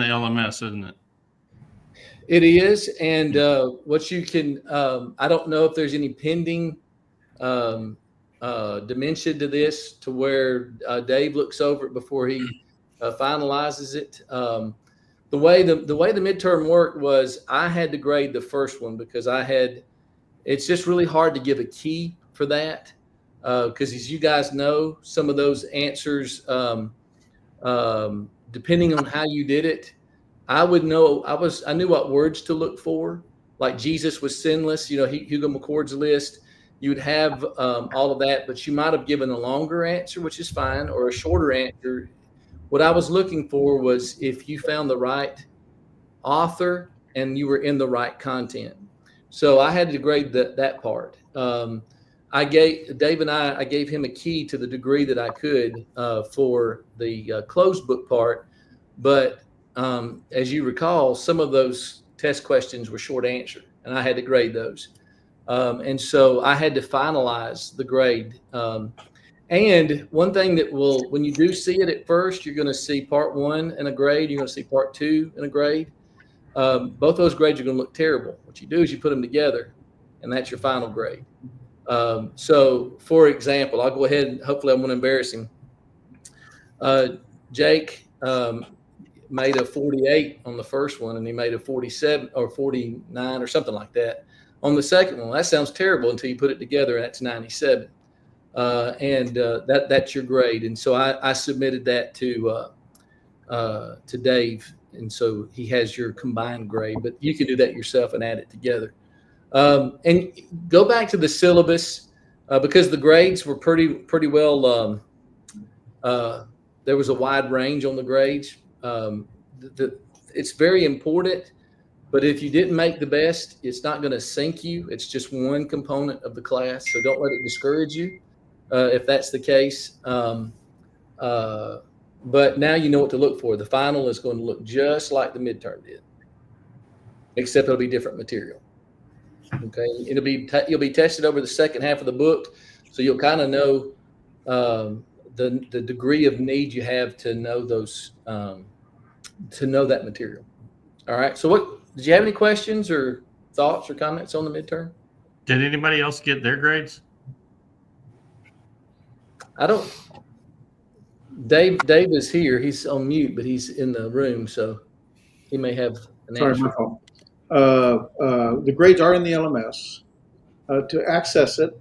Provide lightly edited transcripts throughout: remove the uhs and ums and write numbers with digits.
the LMS, isn't it? It is. And what you can, I don't know if there's any pending dimension to this to where Dave looks over it before he finalizes it. The way the midterm worked was I had to grade the first one because it's just really hard to give a key for that because as you guys know, some of those answers, depending on how you did it, I would know. I knew what words to look for. Like Jesus was sinless. Hugo McCord's list. You would have all of that, but you might have given a longer answer, which is fine, or a shorter answer. What I was looking for was if you found the right author and you were in the right content. So I had to grade that part. I gave Dave and I gave him a key to the degree that I could for the closed book part, but as you recall, some of those test questions were short answer, and I had to grade those. And so I had to finalize the grade. And one thing that when you do see it at first, you're going to see part 1 in a grade. You're going to see part 2 in a grade. Both those grades are going to look terrible. What you do is you put them together, and that's your final grade. So, for example, I'll go ahead and hopefully I'm going to embarrass him. Jake made a 48 on the first one, and he made a 47 or 49 or something like that on the second one. That sounds terrible until you put it together. That's 97, and that's your grade. And so I submitted that to Dave, and so he has your combined grade. But you can do that yourself and add it together. And go back to the syllabus because the grades were pretty well. There was a wide range on the grades. It's very important, but if you didn't make the best, it's not going to sink you. It's just one component of the class, so don't let it discourage you if that's the case. But now you know what to look for. The final is going to look just like the midterm did, except it'll be different material. Okay, you'll be tested over the second half of the book, so you'll kind of know the degree of need you have to know those to know that material. All right. So did you have any questions or thoughts or comments on the midterm? Did anybody else get their grades? I don't. Dave is here. He's on mute, but he's in the room, so he may have an answer. Sorry, my fault. The grades are in the LMS. To access it,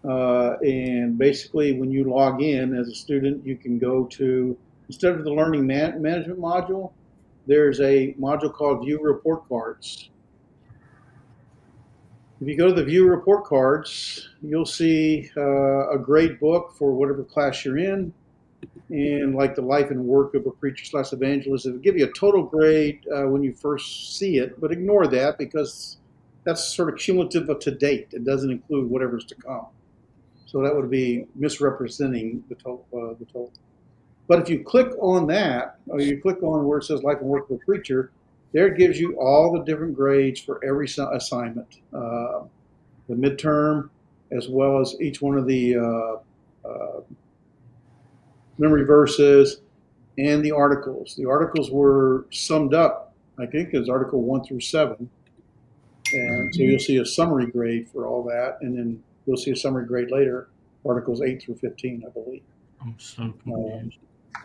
and basically when you log in as a student, you can go to, instead of the learning management module, there's a module called View Report Cards. If you go to the View Report Cards, you'll see a grade book for whatever class you're in, and like the life and work of a preacher/evangelist. It'll give you a total grade when you first see it, but ignore that because that's sort of cumulative to date. It doesn't include whatever's to come. So that would be misrepresenting the total. But if you click on that, or you click on where it says life and work of a preacher, there it gives you all the different grades for every assignment. The midterm, as well as each one of the memory verses and the articles. The articles were summed up, I think, as Article 1 through 7. And so you'll see a summary grade for all that, and then you'll see a summary grade later, Articles 8 through 15, I believe. I'm so confused.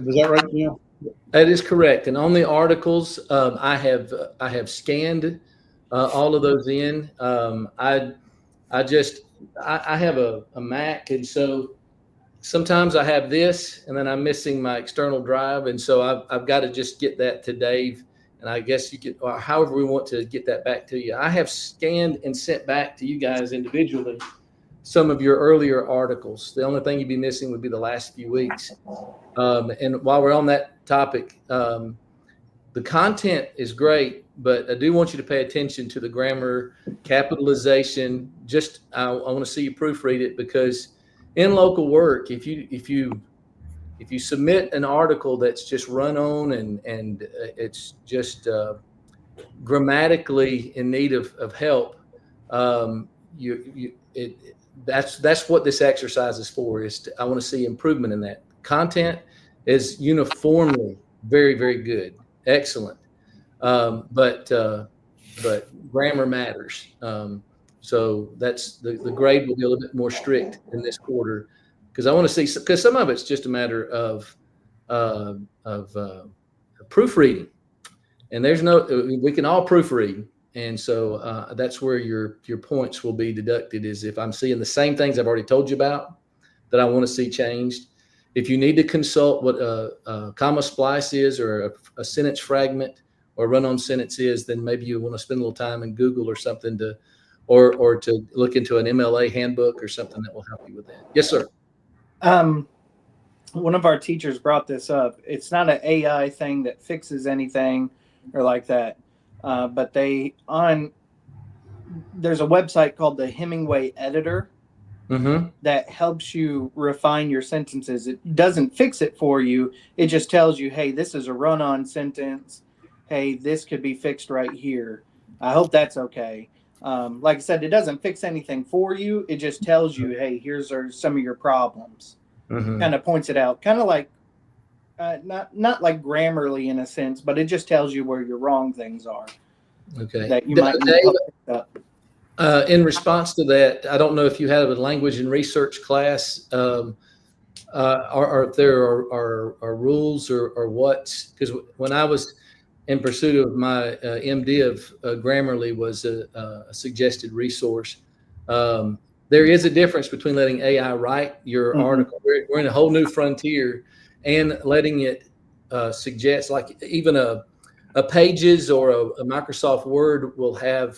Is that right, Neil? That is correct. And on the articles, I have scanned all of those in. I have a Mac, and so sometimes I have this, and then I'm missing my external drive, and so I've got to just get that to Dave. And I guess you could, or however we want to get that back to you. I have scanned and sent back to you guys individually some of your earlier articles. The only thing you'd be missing would be the last few weeks. And while we're on that topic, the content is great, but I do want you to pay attention to the grammar, capitalization. I want to see you proofread it, because in local work, if you submit an article that's just run on and it's just grammatically in need of help, that's what this exercise is for. I want to see improvement in that. Content is uniformly very, very good. excellent. But grammar matters. So that's the grade will be a little bit more strict in this quarter because I want to see, because some of it's just a matter of proofreading, and we can all proofread. And so that's where your points will be deducted, is if I'm seeing the same things I've already told you about that I want to see changed. If you need to consult what a comma splice is, or a sentence fragment or run-on sentence is, then maybe you want to spend a little time in Google or something or to look into an MLA handbook or something that will help you with that. Yes, sir. One of our teachers brought this up. It's not an AI thing that fixes anything or like that. But there's a website called the Hemingway Editor that helps you refine your sentences. It doesn't fix it for you. It just tells you, hey, this is a run-on sentence. Hey, this could be fixed right here. I hope that's okay. Like I said, it doesn't fix anything for you. It just tells you, hey, here's some of your problems. Kind of points it out. Kind of like, not like Grammarly in a sense, but it just tells you where your wrong things are. Okay. That you might need to pick up. In response to that, I don't know if you have a language and research class, or if there are rules or what, because when I was in pursuit of my MD of Grammarly was a suggested resource. There is a difference between letting AI write your article. We're in a whole new frontier, and letting it suggest, like even a Pages or a Microsoft Word will have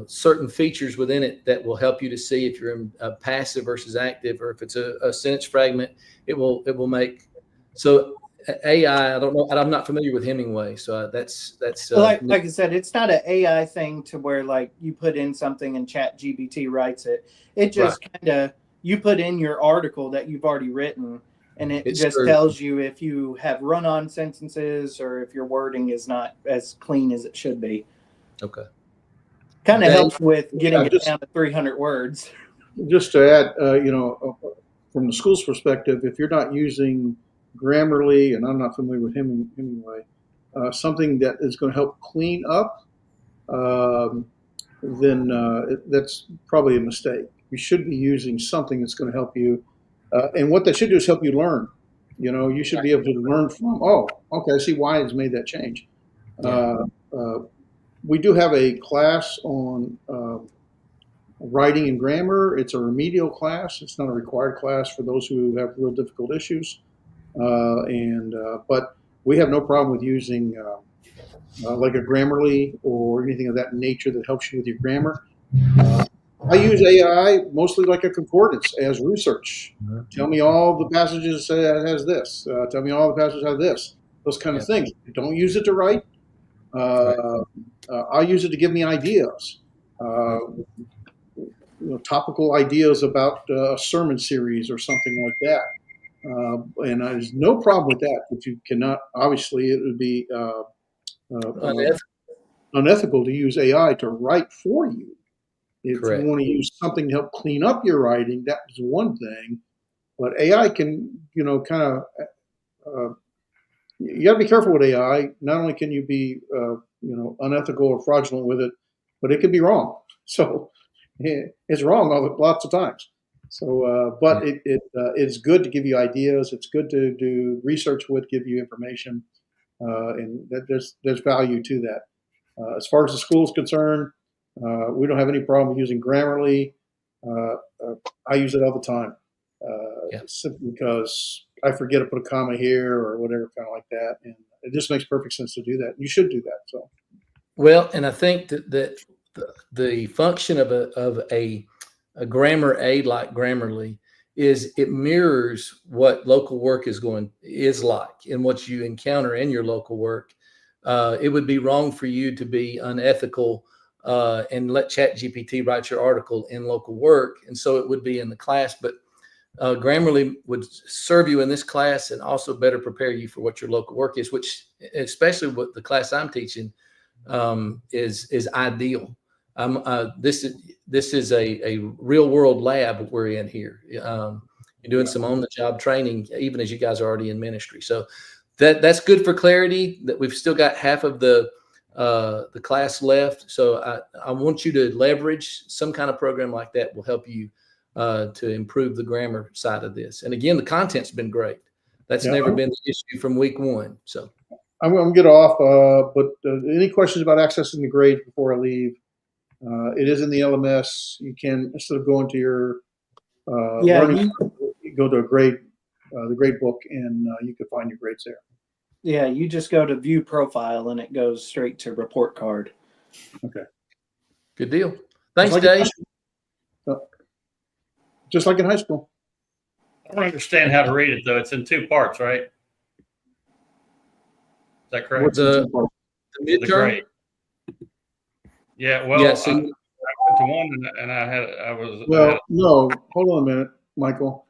certain features within it that will help you to see if you're in passive versus active, or if it's a sentence fragment, it will make. So AI, I don't know. I'm not familiar with Hemingway, so that's like I said, it's not an AI thing to where like you put in something and ChatGPT writes it. It just kind of, you put in your article that you've already written, and it just tells you if you have run-on sentences or if your wording is not as clean as it should be. Okay. Kind of helps with getting it down to 300 words. Just to add, from the school's perspective, if you're not using Grammarly, and I'm not familiar with Hemingway, something that is going to help clean up, then that's probably a mistake. You should be using something that's going to help you. And what that should do is help you learn. You should be able to learn from, okay, I see why it's made that change. We do have a class on writing and grammar. It's a remedial class. It's not a required class for those who have real difficult issues. But we have no problem with using like a Grammarly or anything of that nature that helps you with your grammar. I use AI mostly like a concordance as research. Tell me all the passages that has this. Tell me all the passages that have this. Those kind of things. Don't use it to write. I use it to give me ideas. Topical ideas about a sermon series or something like that. And there's no problem with that. But you cannot, obviously, it would be unethical to use AI to write for you. If you want to use something to help clean up your writing, that is one thing. But AI can, kind of, you got to be careful with AI. Not only can you be, unethical or fraudulent with it, but it can be wrong. So it's wrong lots of times. So, but it's good to give you ideas. It's good to do research with, give you information, and that there's value to that. As far as the school is concerned, we don't have any problem using Grammarly. I use it all the time, simply because I forget to put a comma here or whatever, kind of like that, and it just makes perfect sense to do that. You should do that. So, well, and I think that the function of a grammar aid like Grammarly is it mirrors what local work is like and what you encounter in your local work. It would be wrong for you to be unethical and let ChatGPT write your article in local work, and so it would be in the class. But Grammarly would serve you in this class and also better prepare you for what your local work is, which, especially with the class I'm teaching, is ideal. This is a real world lab we're in here. You're doing some on the job training, even as you guys are already in ministry. So that's good for clarity. That we've still got half of the class left. So I want you to leverage some kind of program like that will help you to improve the grammar side of this. And again, the content's been great. That's never been the issue from week one. So I'm going to get off, but any questions about accessing the grades before I leave? It is in the LMS. You can, instead of going to your learning, you go to the grade book, and you can find your grades there. Yeah, you just go to view profile, and it goes straight to report card. Okay. Good deal. Thanks, Dave. Just like in high school. I don't understand how to read it, though. It's in 2 parts, right? Is that correct? What's The The midterm? grade. Yeah, well, Yeah, so I went to one, and I was. Well, no, hold on a minute, Michael.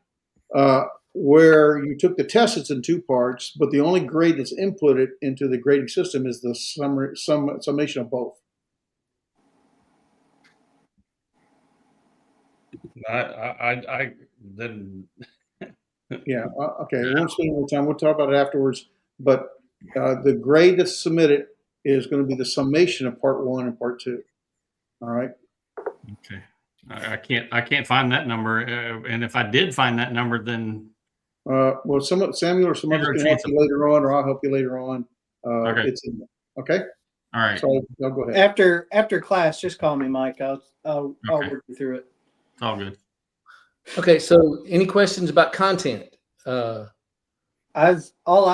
Where you took the test, it's in 2 parts, but the only grade that's inputted into the grading system is the summation of both. I didn't. Yeah. Okay. We won't spend more time. We'll talk about it afterwards. But the grade that's submitted is going to be the summation of part 1 and part 2. All right. Okay. I can't find that number, and if I did find that number, then Well, Samuel or some others can help you later on, or I'll help you later on. Okay. It's in there. Okay. All right. So I'll go ahead. After class, just call me, Mike. I'll Okay. work you through it. It's all good. Okay. So any questions about content? All I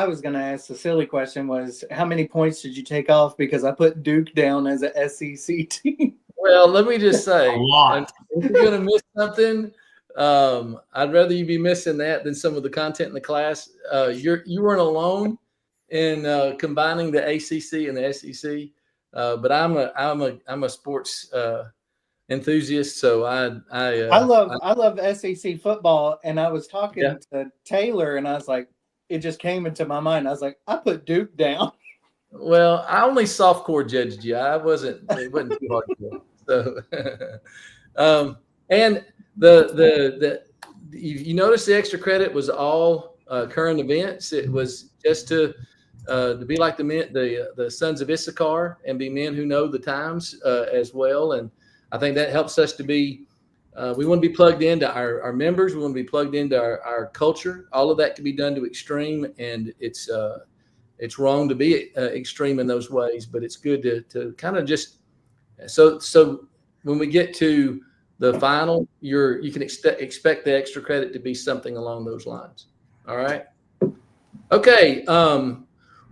was going to ask the silly question was, how many points did you take off? Because I put Duke down as a SEC team. Well, let me just say, A lot. if you're going to miss something, I'd rather you be missing that than some of the content in the class. You weren't alone in combining the ACC and the SEC, but I'm a sports enthusiast, so I love SEC football, and I was talking to Taylor, and I was like, it just came into my mind. I was like, I put Duke down. Well, I only softcore judged you. It wasn't too hard to do. So, and the you notice the extra credit was all current events. It was just to be like the sons of Issachar and be men who know the times as well. And I think that helps us to be. We want to be plugged into our members. We want to be plugged into our culture. All of that can be done to extreme, and it's wrong to be extreme in those ways. But it's good to kind of just so when we get to the final, you can expect the extra credit to be something along those lines. All right. Okay.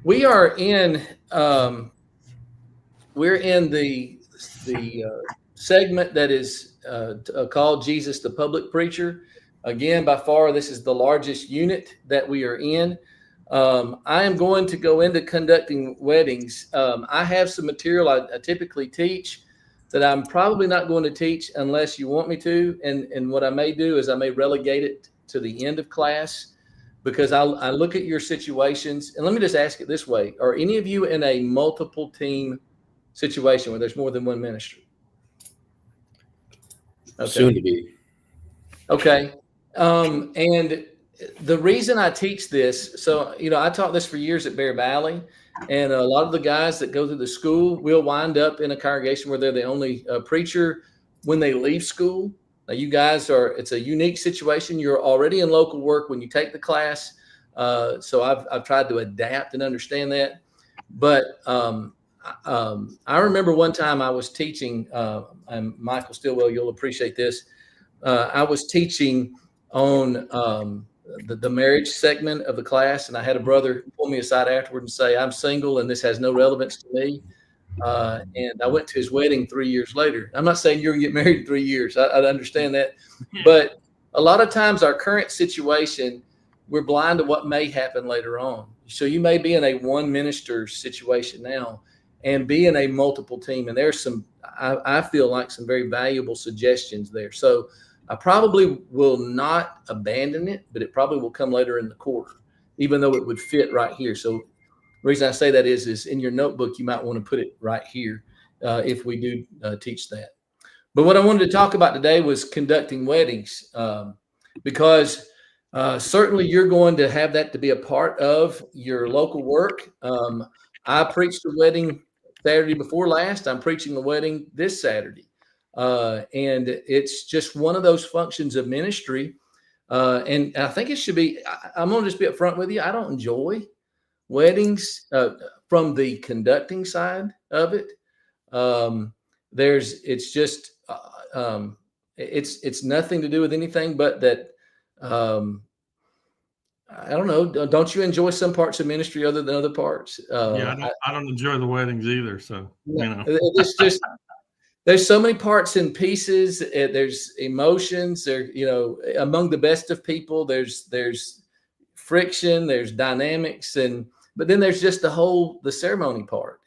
We are in the segment that is called Jesus the Public Preacher. Again, by far, this is the largest unit that we are in. I am going to go into conducting weddings. I have some material I typically teach that I'm probably not going to teach unless you want me to. And what I may do is I may relegate it to the end of class, because I look at your situations. And let me just ask it this way. Are any of you in a multiple team situation where there's more than one ministry? Okay. Soon to be. Okay. And the reason I teach this, so, I taught this for years at Bear Valley, and a lot of the guys that go through the school will wind up in a congregation where they're the only preacher when they leave school. Now, you guys it's a unique situation. You're already in local work when you take the class. So I've tried to adapt and understand that. But I remember one time I was teaching, and Michael Stillwell, you'll appreciate this. I was teaching on the marriage segment of the class, and I had a brother pull me aside afterward and say, I'm single and this has no relevance to me. And I went to his wedding 3 years later. I'm not saying you're going to get married in 3 years. I understand that. But a lot of times our current situation, we're blind to what may happen later on. So you may be in a one minister situation now and be in a multiple team. And there's I feel like some very valuable suggestions there. So I probably will not abandon it, but it probably will come later in the quarter, even though it would fit right here. So the reason I say that is in your notebook, you might want to put it right here if we do teach that. But what I wanted to talk about today was conducting weddings, because Certainly, you're going to have that to be a part of your local work. I preached a wedding Saturday before last. I'm preaching a wedding this Saturday. And it's just one of those functions of ministry. And I think it should be, I'm going to just be upfront with you. I don't enjoy weddings from the conducting side of it. It's just, it's nothing to do with anything but that. I don't know. Don't you enjoy some parts of ministry other than other parts? Yeah, I don't enjoy the weddings either. So, it's just, there's so many parts and pieces. There's emotions there, among the best of people, there's friction, there's dynamics, but then there's just the ceremony part,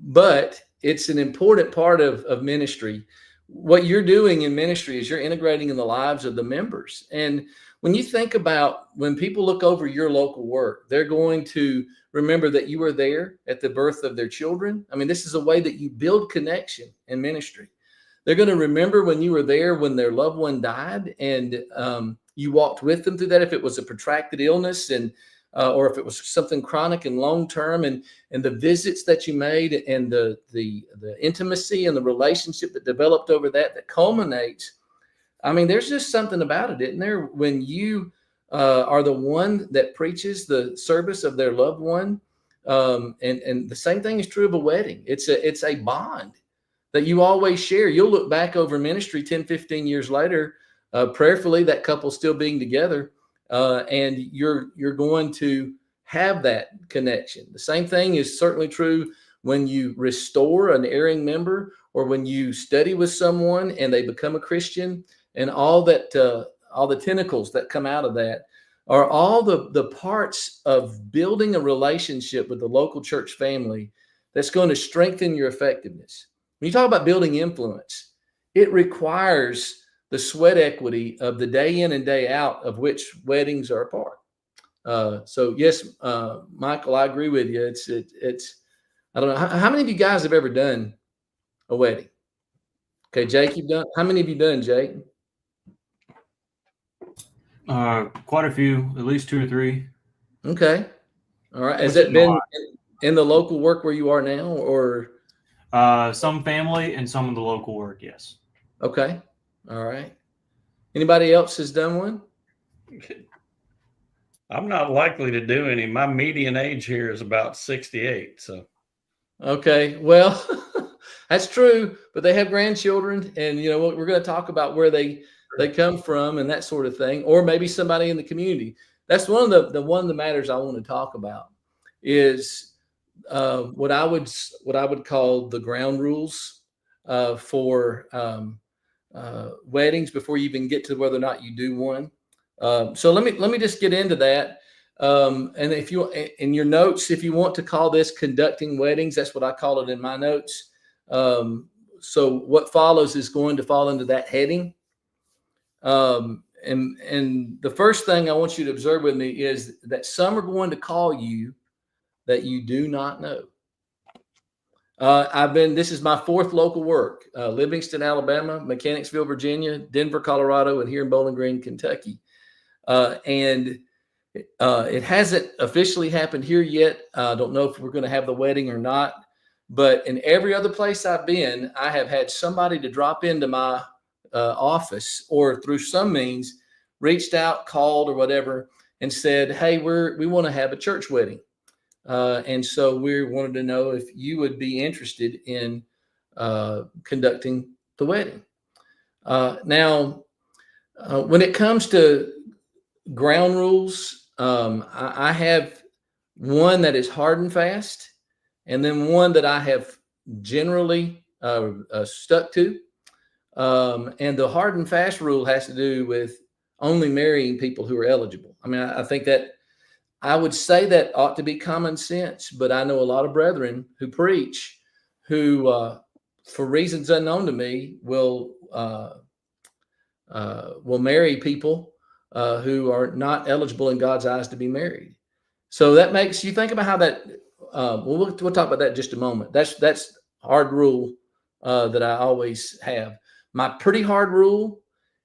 but it's an important part of ministry. What you're doing in ministry is you're integrating in the lives of the members. And when you think about when people look over your local work, they're going to remember that you were there at the birth of their children. I mean, this is a way that you build connection in ministry. They're going to remember when you were there when their loved one died, and you walked with them through that, if it was a protracted illness or if it was something chronic and long-term, and the visits that you made, and the intimacy and the relationship that developed over that culminates. I mean, there's just something about it, isn't there? When you are the one that preaches the service of their loved one. And the same thing is true of a wedding. It's a bond that you always share. You'll look back over ministry 10, 15 years later, prayerfully, that couple still being together. And you're going to have that connection. The same thing is certainly true when you restore an erring member, or when you study with someone and they become a Christian, and all the tentacles that come out of that are all the parts of building a relationship with the local church family that's going to strengthen your effectiveness. When you talk about building influence, it requires the sweat equity of the day in and day out of which weddings are a part. So yes, Michael, I agree with you. It's I don't know. How many of you guys have ever done a wedding? Okay, Jake, how many have you done, Jake? Quite a few, at least 2 or 3. Okay. All right. Has it been in the local work where you are now, or? Some family and some of the local work, yes. Okay. All right. Anybody else has done one? I'm not likely to do any. My median age here is about 68. So. Okay. Well, that's true, but they have grandchildren, and we're going to talk about where they come from and that sort of thing, or maybe somebody in the community. That's one of the matters I want to talk about is what I would call the ground rules for weddings before you even get to whether or not you do one. So let me just get into that. And if you, in your notes, if you want to call this conducting weddings, that's what I call it in my notes. So what follows is going to fall into that heading. And the first thing I want you to observe with me is that some are going to call you that you do not know. This is my 4th local work, Livingston, Alabama, Mechanicsville, Virginia, Denver, Colorado, and here in Bowling Green, Kentucky. And it hasn't officially happened here yet. I don't know if we're going to have the wedding or not, but in every other place I've been, I have had somebody to drop into my office, or through some means reached out, called or whatever, and said, hey, we want to have a church wedding. And so we wanted to know if you would be interested in conducting the wedding. Now, when it comes to ground rules, I have one that is hard and fast, and then one that I have generally stuck to. And the hard and fast rule has to do with only marrying people who are eligible. I mean, I think that I would say that ought to be common sense, but I know a lot of brethren who preach who, for reasons unknown to me, will marry people who are not eligible in God's eyes to be married. So that makes you think about how that. We'll talk about that in just a moment. That's hard rule that I always have. My pretty hard rule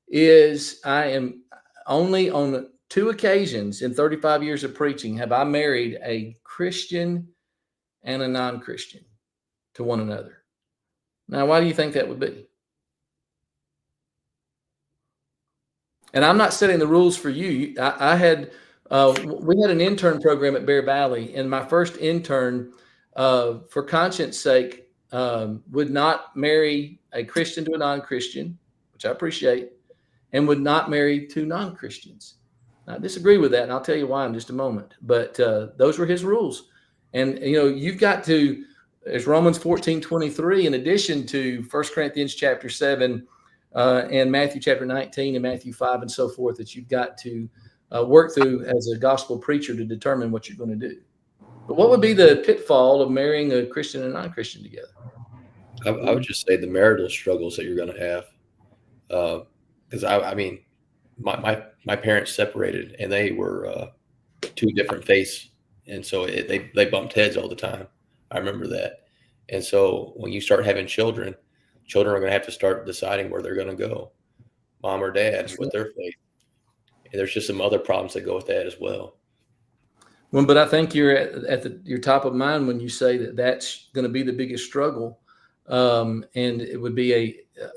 is I am only on 2 occasions in 35 years of preaching have I married a Christian and a non-Christian to one another. Now, why do you think that would be? And I'm not setting the rules for you. We had an intern program at Bear Valley, and my first intern, for conscience sake, would not marry a Christian to a non-Christian, which I appreciate, and would not marry 2 non-Christians. I disagree with that, and I'll tell you why in just a moment. But those were his rules. And, you've got to, as Romans 14:23, in addition to 1 Corinthians chapter 7 and Matthew chapter 19 and Matthew 5 and so forth, that you've got to work through as a gospel preacher to determine what you're going to do. But what would be the pitfall of marrying a Christian and a non-Christian together? I would just say the marital struggles that you're going to have. Because I mean, my parents separated, and they were 2 different faiths, and so they bumped heads all the time. I remember that. And so when you start having children are going to have to start deciding where they're going to go, mom or dad, with their faith. And there's just some other problems that go with that as well. Well, but I think you're at your top of mind when you say that that's going to be the biggest struggle, and it would be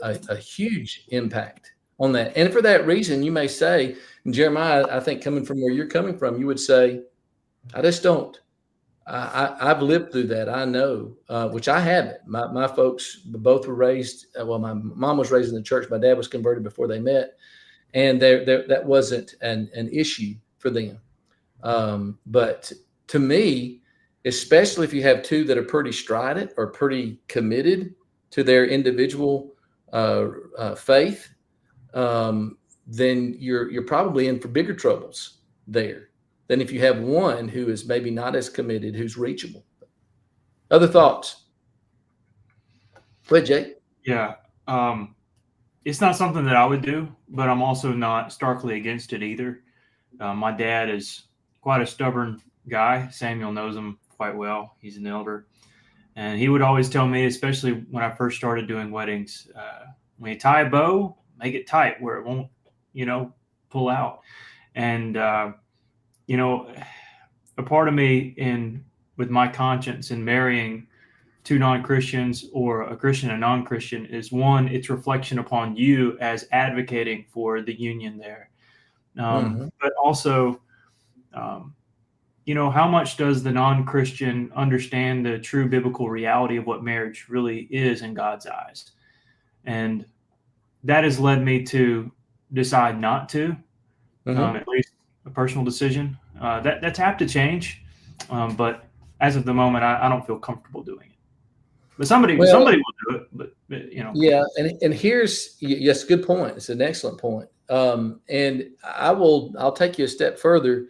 a huge impact on that. And for that reason, you may say, and Jeremiah, I think coming from where you're coming from, you would say, I just don't. I've lived through that. I know, which I haven't. My folks both were raised. Well, my mom was raised in the church. My dad was converted before they met, and that wasn't an issue for them. But to me, especially if you have 2 that are pretty strident or pretty committed to their individual faith, then you're probably in for bigger troubles there than if you have one who is maybe not as committed, who's reachable. Other thoughts? Go ahead, Jake. Yeah. It's not something that I would do, but I'm also not starkly against it either. My dad is quite a stubborn guy. Samuel knows him quite well. He's an elder. And he would always tell me, especially when I first started doing weddings, when you tie a bow, make it tight where it won't, pull out. And, a part of me with my conscience in marrying 2 non-Christians or a Christian and non-Christian is, one, it's reflection upon you as advocating for the union there. But also, how much does the non-Christian understand the true biblical reality of what marriage really is in God's eyes? And that has led me to decide not to, at least a personal decision. That's apt to change, but as of the moment, I don't feel comfortable doing it. But somebody will do it. But Yeah, and here's yes, good point. It's an excellent point. And I'll take you a step further.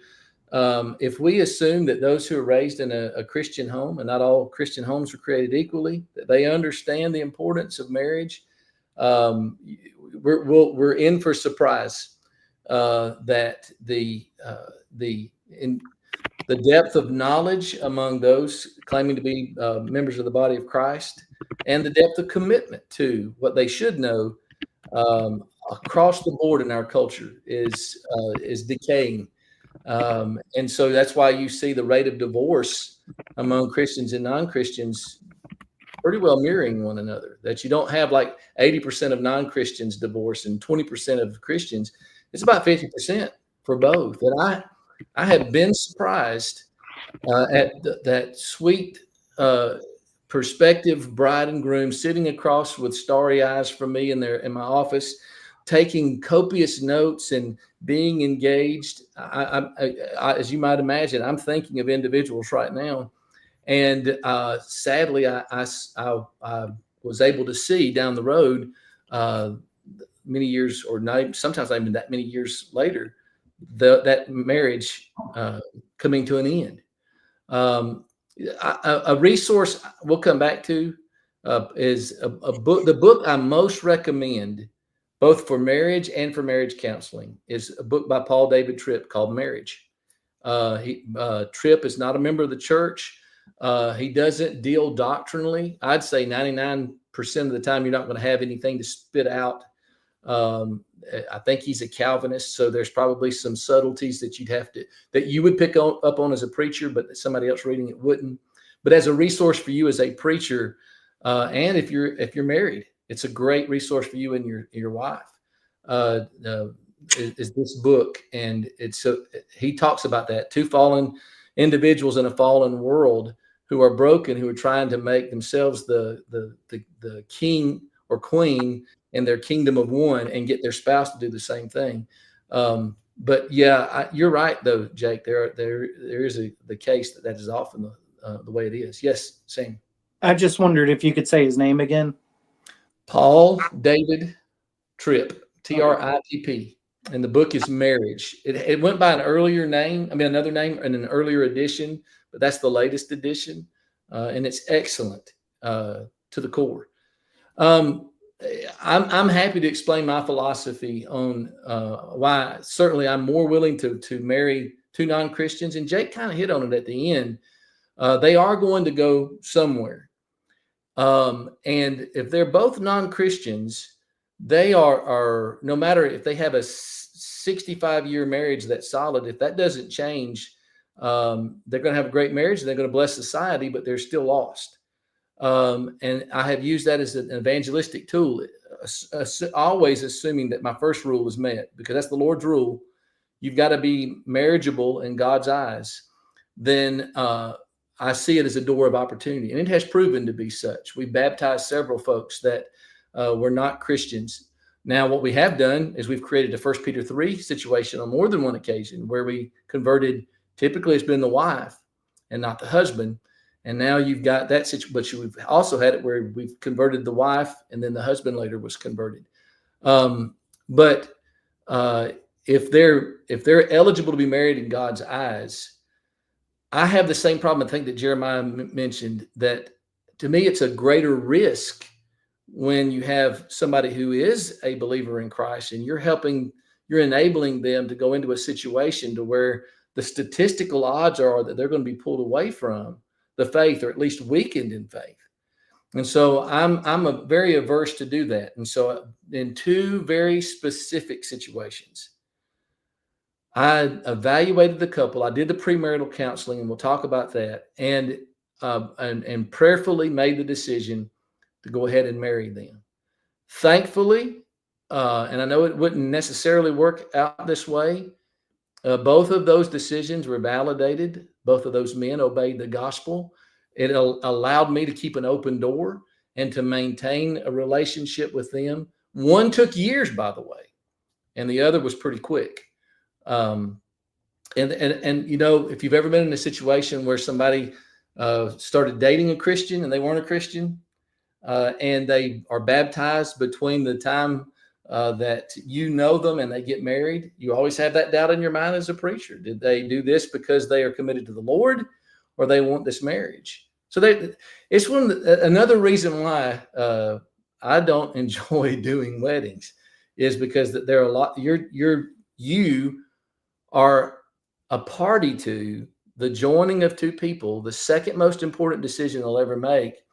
If we assume that those who are raised in a Christian home, and not all Christian homes are created equally, that they understand the importance of marriage, we're in for surprise. That the depth of knowledge among those claiming to be members of the body of Christ, and the depth of commitment to what they should know across the board in our culture is decaying. And so that's why you see the rate of divorce among Christians and non-Christians pretty well mirroring one another, that you don't have like 80% of non-Christians divorce and 20% of Christians. It's about 50% for both. And I have been surprised at that sweet prospective bride and groom sitting across with starry eyes from me in my office, taking copious notes and being engaged. I, as you might imagine, I'm thinking of individuals right now. And sadly, I was able to see down the road many years, or not, sometimes not even that many years later, that marriage coming to an end. A resource we'll come back to is a book. The book I most recommend, both for marriage and for marriage counseling, is a book by Paul David Tripp called Marriage. Tripp is not a member of the church. He doesn't deal doctrinally. I'd say 99% of the time you're not going to have anything to spit out I think he's a Calvinist, so there's probably some subtleties that you would pick up on as a preacher, but somebody else reading it wouldn't. But as a resource for you as a preacher, and if you're married, it's a great resource for you and your wife. Is this book, and he talks about that. Two fallen individuals in a fallen world who are broken, who are trying to make themselves the king or queen in their kingdom of one, and get their spouse to do the same thing. But yeah, you're right though, Jake. There is the case that is often the way it is. Yes, Sam. I just wondered if you could say his name again. Paul David Tripp, Tripp. And the book is Marriage. It went by another name in an earlier edition, but that's the latest edition. And it's excellent to the core. I'm happy to explain my philosophy on why certainly I'm more willing to marry two non-Christians. And Jake kind of hit on it at the end. They are going to go somewhere. And if they're both non-Christians, they are no matter if they have a 65-year marriage that's solid, if that doesn't change, they're going to have a great marriage and they're going to bless society, but they're still lost. And I have used that as an evangelistic tool, always assuming that my first rule is met, because that's the Lord's rule. You've got to be marriageable in God's eyes. Then I see it as a door of opportunity, and it has proven to be such. We baptized several folks that were not Christians. Now, what we have done is we've created a 1 Peter 3 situation on more than one occasion where we converted. Typically, it's been the wife and not the husband. And now you've got that situation, but we've also had it where we've converted the wife and then the husband later was converted. But if they're eligible to be married in God's eyes, I have the same problem I think that Jeremiah mentioned, that to me, it's a greater risk when you have somebody who is a believer in Christ and you're enabling them to go into a situation to where the statistical odds are that they're going to be pulled away from the faith, or at least weakened in faith. And so I'm very averse to do that. And so in two very specific situations, I evaluated the couple. I did the premarital counseling, and we'll talk about that, and prayerfully made the decision to go ahead and marry them. Thankfully, and I know it wouldn't necessarily work out this way, both of those decisions were validated. Both of those men obeyed the gospel. It allowed me to keep an open door and to maintain a relationship with them. One took years, by the way, and the other was pretty quick. And you know, if you've ever been in a situation where somebody started dating a Christian and they weren't a Christian, and they are baptized between the time that you know them and they get married, you always have that doubt in your mind as a preacher. Did they do this because they are committed to the Lord, or they want this marriage? So it's another reason why I don't enjoy doing weddings, is because that there are a lot. You are a party to the joining of two people, the second most important decision they'll ever make,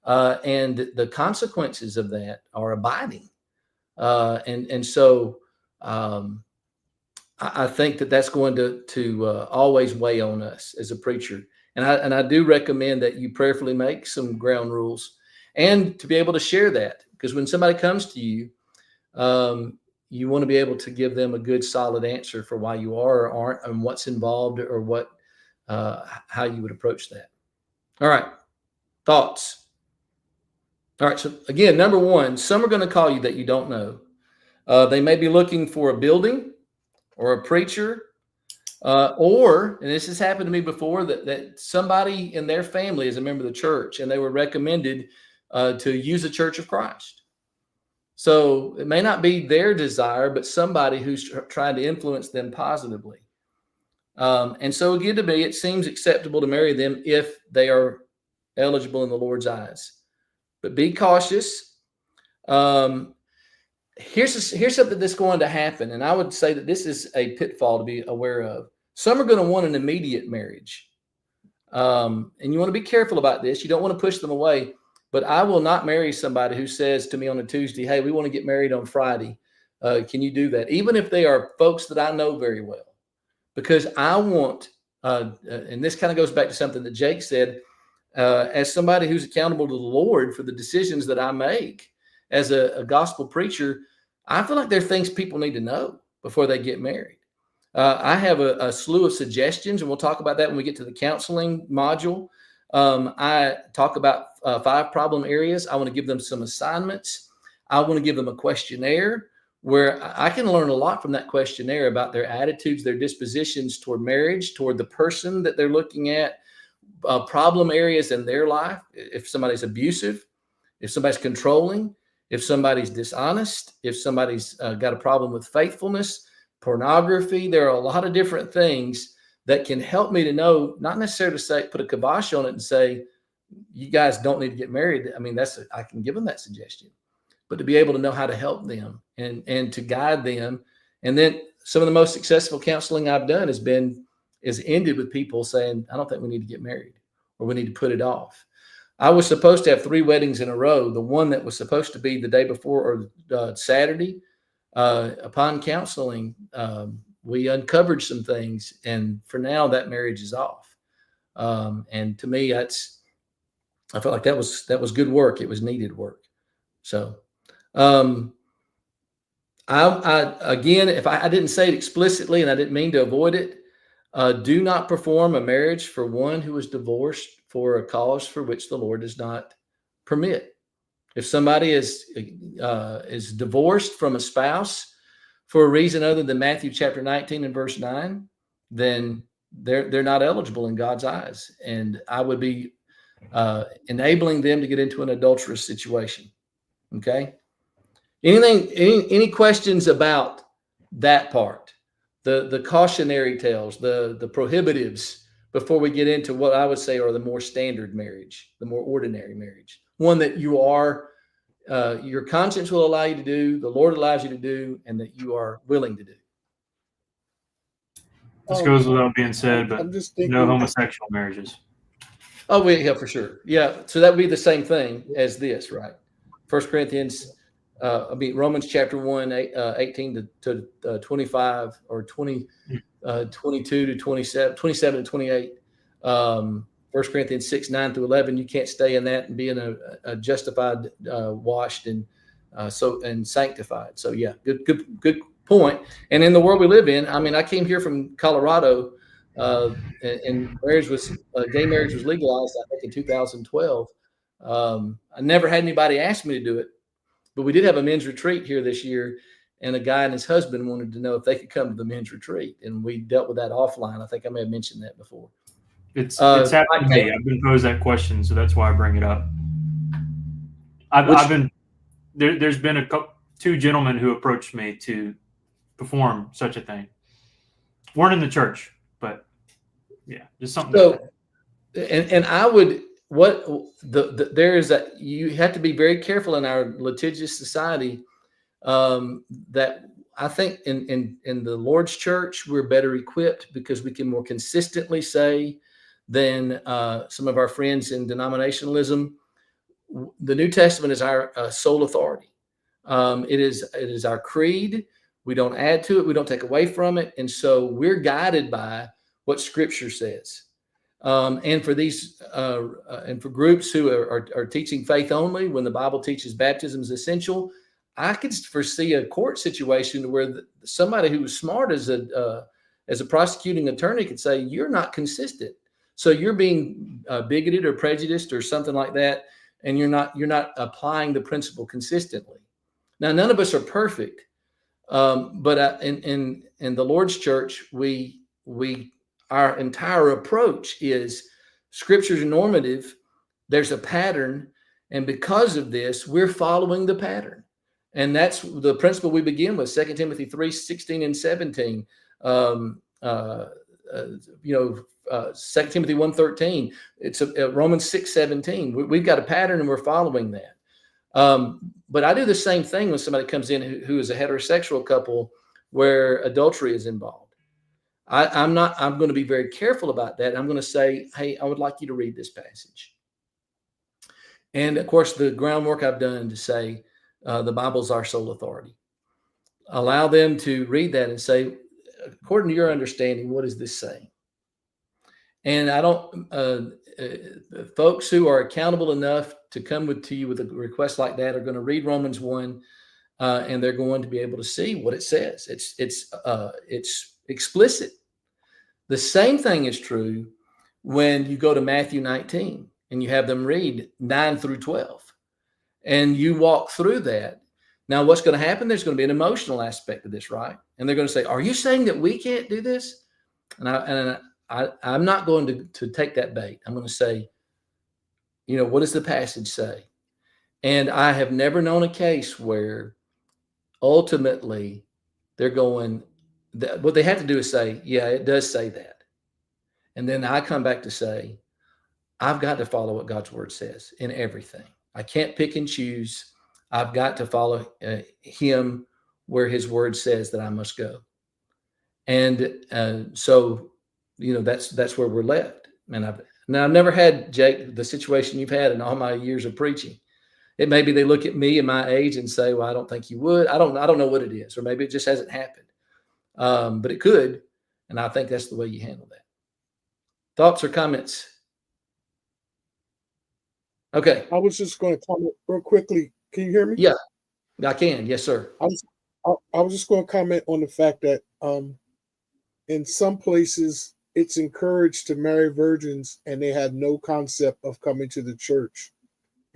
and the consequences of that are abiding. So I think that's going to always weigh on us as a preacher. And I do recommend that you prayerfully make some ground rules, and to be able to share that, because when somebody comes to you, you want to be able to give them a good, solid answer for why you are or aren't, and what's involved, or how you would approach that. All right. Thoughts? All right. So again, number one, some are going to call you that you don't know. They may be looking for a building or a preacher, and this has happened to me before, that somebody in their family is a member of the church and they were recommended to use the Church of Christ. So it may not be their desire, but somebody who's trying to influence them positively. And so again, to me, it seems acceptable to marry them if they are eligible in the Lord's eyes. But be cautious. Here's something that's going to happen, and I would say that this is a pitfall to be aware of. Some are going to want an immediate marriage, and you want to be careful about this. You don't want to push them away. But I will not marry somebody who says to me on a Tuesday, "Hey, we want to get married on Friday," Can you do that? Even if they are folks that I know very well, because I want, and this kind of goes back to something that Jake said, as somebody who's accountable to the Lord for the decisions that I make as a gospel preacher, I feel like there are things people need to know before they get married. I have a slew of suggestions, and we'll talk about that when we get to the counseling module. I talk about 5 problem areas. I want to give them some assignments. I want to give them a questionnaire where I can learn a lot from that questionnaire about their attitudes, their dispositions toward marriage, toward the person that they're looking at, problem areas in their life. If somebody's abusive, if somebody's controlling, if somebody's dishonest, if somebody's got a problem with faithfulness, pornography, there are a lot of different things that can help me to know, not necessarily to say, put a kibosh on it and say, you guys don't need to get married. I mean, I can give them that suggestion, but to be able to know how to help them and to guide them. And then some of the most successful counseling I've done is ended with people saying, I don't think we need to get married, or we need to put it off. I was supposed to have 3 weddings in a row. The one that was supposed to be the day before, or Saturday, upon counseling, we uncovered some things, and for now that marriage is off. And to me, I felt like that was good work. It was needed work. So, I again, if I didn't say it explicitly, and I didn't mean to avoid it, do not perform a marriage for one who is divorced for a cause for which the Lord does not permit. If somebody is divorced from a spouse for a reason other than Matthew chapter 19 and verse 9, then they're not eligible in God's eyes, and I would be enabling them to get into an adulterous situation. Okay. Any questions about that part? The cautionary tales, the prohibitives, before we get into what I would say are the more standard marriage, the more ordinary marriage, one that you are, your conscience will allow you to do, the Lord allows you to do, and that you are willing to do. This goes without being said, but I'm just thinking, no homosexual marriages. Oh, yeah, for sure. Yeah. So that would be the same thing as this, right? 1 Corinthians, Romans chapter 1, 18 to 25, or 22 to 27 to 28. 1 Corinthians 6, 9 through 11. You can't stay in that and be in a justified, washed, and sanctified. So yeah, good point. And in the world we live in, I mean, I came here from Colorado, and gay marriage was legalized, I think, in 2012. I never had anybody ask me to do it, but we did have a men's retreat here this year, and a guy and his husband wanted to know if they could come to the men's retreat, and we dealt with that offline. I think I may have mentioned that before. It's happened to me. I've been posed that question, so that's why I bring it up. There's been 2 gentlemen who approached me to perform such a thing. Weren't in the church, but yeah, just something. So, and I would, you have to be very careful in our litigious society, that I think in the Lord's church, we're better equipped because we can more consistently say than some of our friends in denominationalism. The New Testament is our sole authority. It is our creed. We don't add to it. We don't take away from it. And so we're guided by what Scripture says. And for these, and for groups who are teaching faith only, when the Bible teaches baptism is essential, I could foresee a court situation where somebody who was smart as a prosecuting attorney could say, "You're not consistent, so you're being bigoted or prejudiced or something like that, and you're not applying the principle consistently." Now, none of us are perfect, but in the Lord's church, our entire approach is Scripture's normative. There's a pattern, and because of this, we're following the pattern. And that's the principle we begin with, 2 Timothy 3, 16 and 17. 2 Timothy 1:13. It's Romans 6, 17. We've got a pattern, and we're following that. But I do the same thing when somebody comes in who is a heterosexual couple where adultery is involved. I'm going to be very careful about that. I'm going to say, "Hey, I would like you to read this passage." And of course, the groundwork I've done to say, the Bible's our sole authority. allow them to read that and say, according to your understanding, what is this saying? And I don't, folks who are accountable enough to come to you with a request like that are going to read Romans 1, and they're going to be able to see what it says. It's explicit. The same thing is true when you go to Matthew 19 and you have them read 9 through 12, and you walk through that. Now, what's going to happen? There's going to be an emotional aspect of this, right? And they're going to say, "Are you saying that we can't do this?" And I'm not going to take that bait. I'm going to say, what does the passage say? And I have never known a case where ultimately they're going, what they have to do is say, yeah, it does say that. And then I come back to say, I've got to follow what God's word says in everything. I can't pick and choose. I've got to follow him where his word says that I must go. And so, that's where we're left. And I've never had, Jake, the situation you've had in all my years of preaching. It may be they look at me and my age and say, well, I don't think you would. I don't know what it is, or maybe it just hasn't happened. But it could. And I think that's the way you handle that. Thoughts or comments? Okay. I was just going to comment real quickly. Can you hear me? Yeah, I can. Yes, sir. I was just going to comment on the fact that in some places it's encouraged to marry virgins and they have no concept of coming to the church.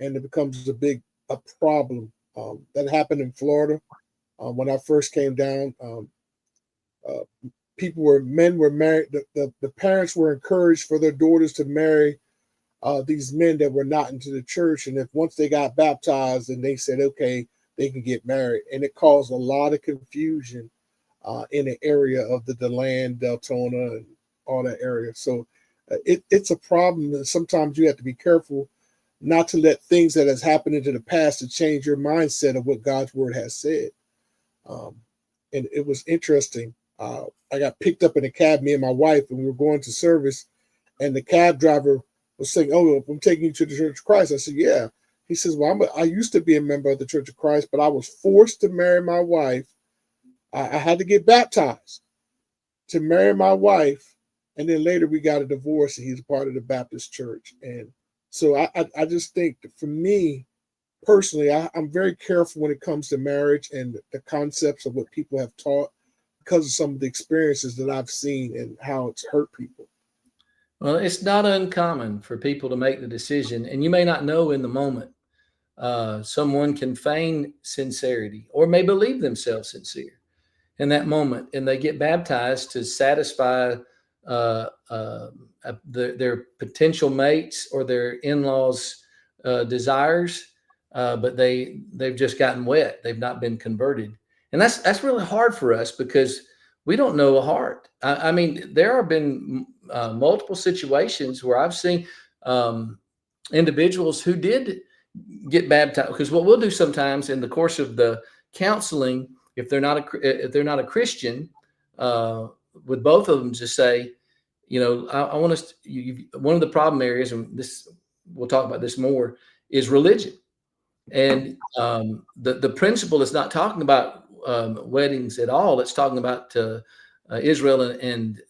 And it becomes a problem. That happened in Florida when I first came down. Men were married. The parents were encouraged for their daughters to marry these men that were not into the church. And if once they got baptized, and they said, okay, they can get married. And it caused a lot of confusion in the area of the DeLand, Deltona, and all that area. So it's a problem. And sometimes you have to be careful not to let things that has happened into the past to change your mindset of what God's word has said. And it was interesting. I got picked up in a cab, me and my wife, and we were going to service, and the cab driver was saying, "Oh, I'm taking you to the Church of Christ." I said, "Yeah." He says, "Well, I used to be a member of the Church of Christ, but I was forced to marry my wife. I had to get baptized to marry my wife, and then later we got a divorce, and he's a part of the Baptist church." And so I just think that for me personally, I'm very careful when it comes to marriage and the concepts of what people have taught, because of some of the experiences that I've seen and how it's hurt people. Well, it's not uncommon for people to make the decision, and you may not know in the moment. Someone can feign sincerity or may believe themselves sincere in that moment, and they get baptized to satisfy their potential mates or their in-laws' desires, but they've just gotten wet. They've not been converted, and that's really hard for us because we don't know a heart. I mean, there have been multiple situations where I've seen individuals who did get baptized, because what we'll do sometimes in the course of the counseling, if they're not a Christian, with both of them, just say, I want us. One of the problem areas, and this we'll talk about this more, is religion, and the principle is not talking about weddings at all. It's talking about Israel and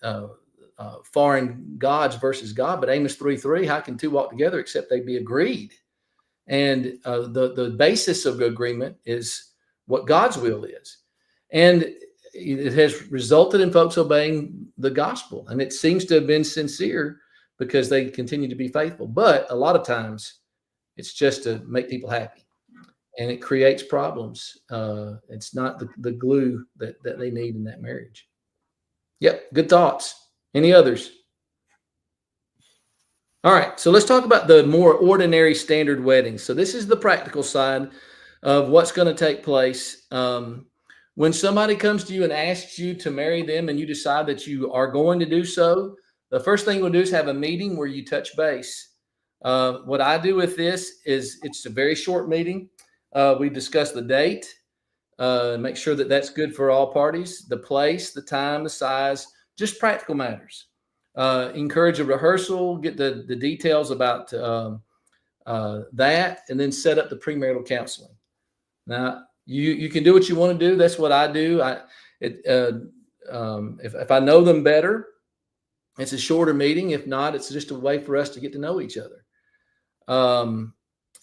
foreign gods versus God. But Amos 3:3, how can two walk together except they be agreed? And the basis of the agreement is what God's will is, and it has resulted in folks obeying the gospel, and it seems to have been sincere because they continue to be faithful. But a lot of times, it's just to make people happy, and it creates problems. It's not the glue that they need in that marriage. Yep, good thoughts. Any others? All right, so let's talk about the more ordinary standard weddings. So this is the practical side of what's going to take place. When somebody comes to you and asks you to marry them and you decide that you are going to do so, the first thing we'll do is have a meeting where you touch base. What I do with this is it's a very short meeting. We discuss the date, make sure that that's good for all parties, the place, the time, the size, just practical matters. Encourage a rehearsal, get the details about that, and then set up the premarital counseling. Now, You can do what you want to do. That's what I do. If I know them better, it's a shorter meeting. If not, it's just a way for us to get to know each other.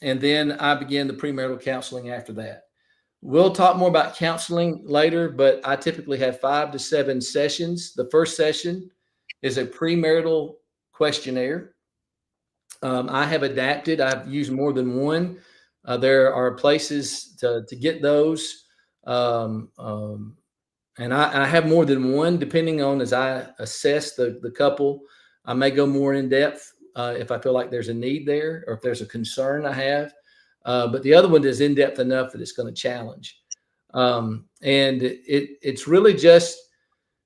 And then I begin the premarital counseling after that. We'll talk more about counseling later, but I typically have 5 to 7 sessions. The first session is a premarital questionnaire. I have adapted. I've used more than one. There are places to get those. And I have more than one, depending on as I assess the couple. I may go more in depth if I feel like there's a need there or if there's a concern I have. But the other one is in depth enough that it's going to challenge. And it's really just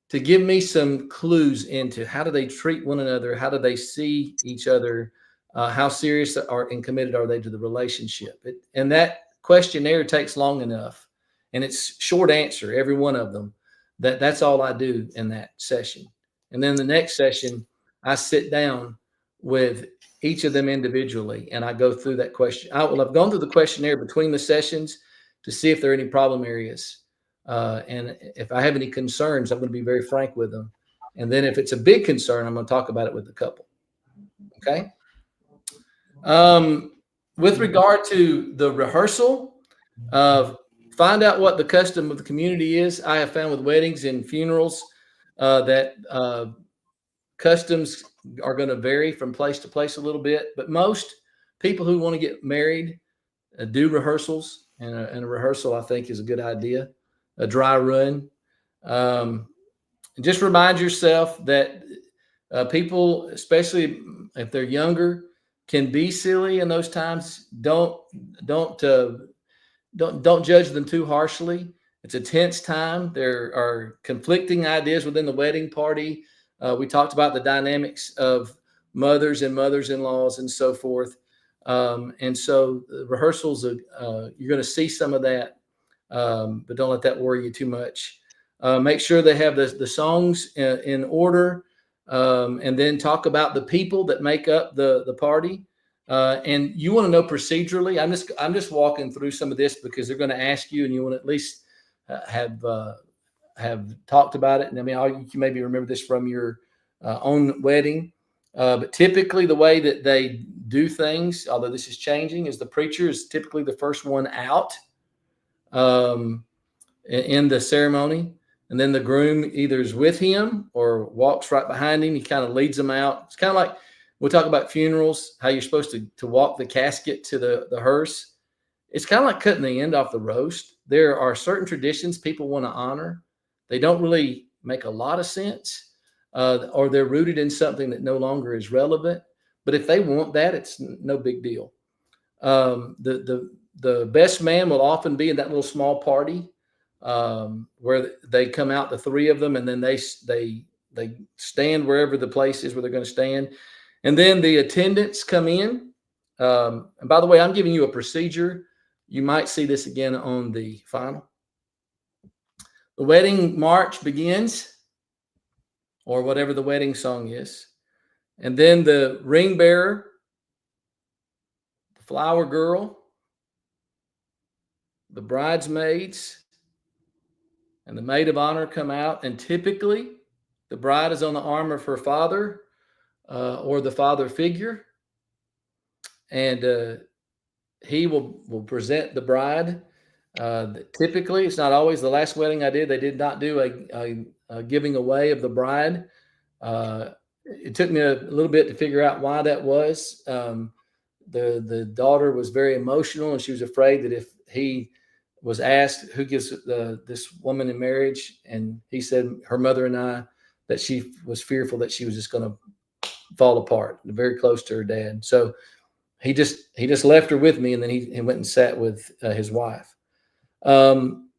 to give me some clues into how do they treat one another? How do they see each other? How serious and committed are they to the relationship? And that questionnaire takes long enough, and it's short answer, every one of them. That's all I do in that session. And then the next session, I sit down with each of them individually, and I go through that question. I've gone through the questionnaire between the sessions to see if there are any problem areas. And if I have any concerns, I'm going to be very frank with them. And then if it's a big concern, I'm going to talk about it with the couple. Okay. With regard to the rehearsal, find out what the custom of the community is. I have found with weddings and funerals that customs are going to vary from place to place a little bit, but most people who want to get married do rehearsals, and a rehearsal I think is a good idea. A dry run. And just remind yourself that people, especially if they're younger, can be silly in those times. Don't judge them too harshly. It's a tense time. There are conflicting ideas within the wedding party. We talked about the dynamics of mothers and mothers-in-laws and so forth. And so the rehearsals, you're going to see some of that, but don't let that worry you too much. Make sure they have the songs in order, and then talk about the people that make up the party. And you want to know procedurally. I'm just walking through some of this because they're going to ask you, and you want to at least have talked about it. And I mean, you maybe remember this from your own wedding. But typically the way that they do things, although this is changing, is the preacher is typically the first one out in the ceremony. And then the groom either is with him or walks right behind him. He kind of leads them out. It's kind of like we'll talk about funerals, how you're supposed to walk the casket to the hearse. It's kind of like cutting the end off the roast. There are certain traditions people want to honor. They don't really make a lot of sense. Or they're rooted in something that no longer is relevant. But if they want that, it's no big deal. The best man will often be in that little small party where they come out, the three of them, and then they stand wherever the place is where they're going to stand. And then the attendants come in. And by the way, I'm giving you a procedure. You might see this again on the final. The wedding march begins, or whatever the wedding song is. And then the ring bearer, the flower girl, the bridesmaids, and the maid of honor come out. And typically the bride is on the arm of her father or the father figure. And he will present the bride. Typically, it's not always. The last wedding I did, they did not do a giving away of the bride. It took me a little bit to figure out why that was. The daughter was very emotional, and she was afraid that if he was asked who gives this woman in marriage, and he said her mother and I, that she was fearful that she was just going to fall apart, very close to her dad. So he just left her with me, and then he went and sat with his wife. I'm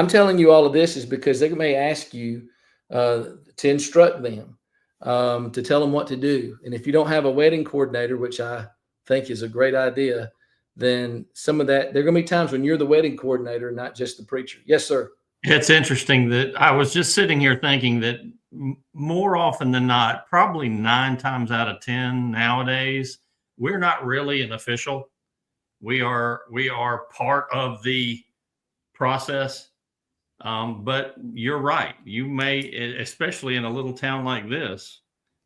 telling you all of this is because they may ask you to instruct them, to tell them what to do. And if you don't have a wedding coordinator, which I think is a great idea, then some of that, there are going to be times when you're the wedding coordinator, not just the preacher. Yes, sir. It's interesting that I was just sitting here thinking that more often than not, probably 9 times out of 10 nowadays, we're not really an official. We are part of the process. But you're right. You may, especially in a little town like this,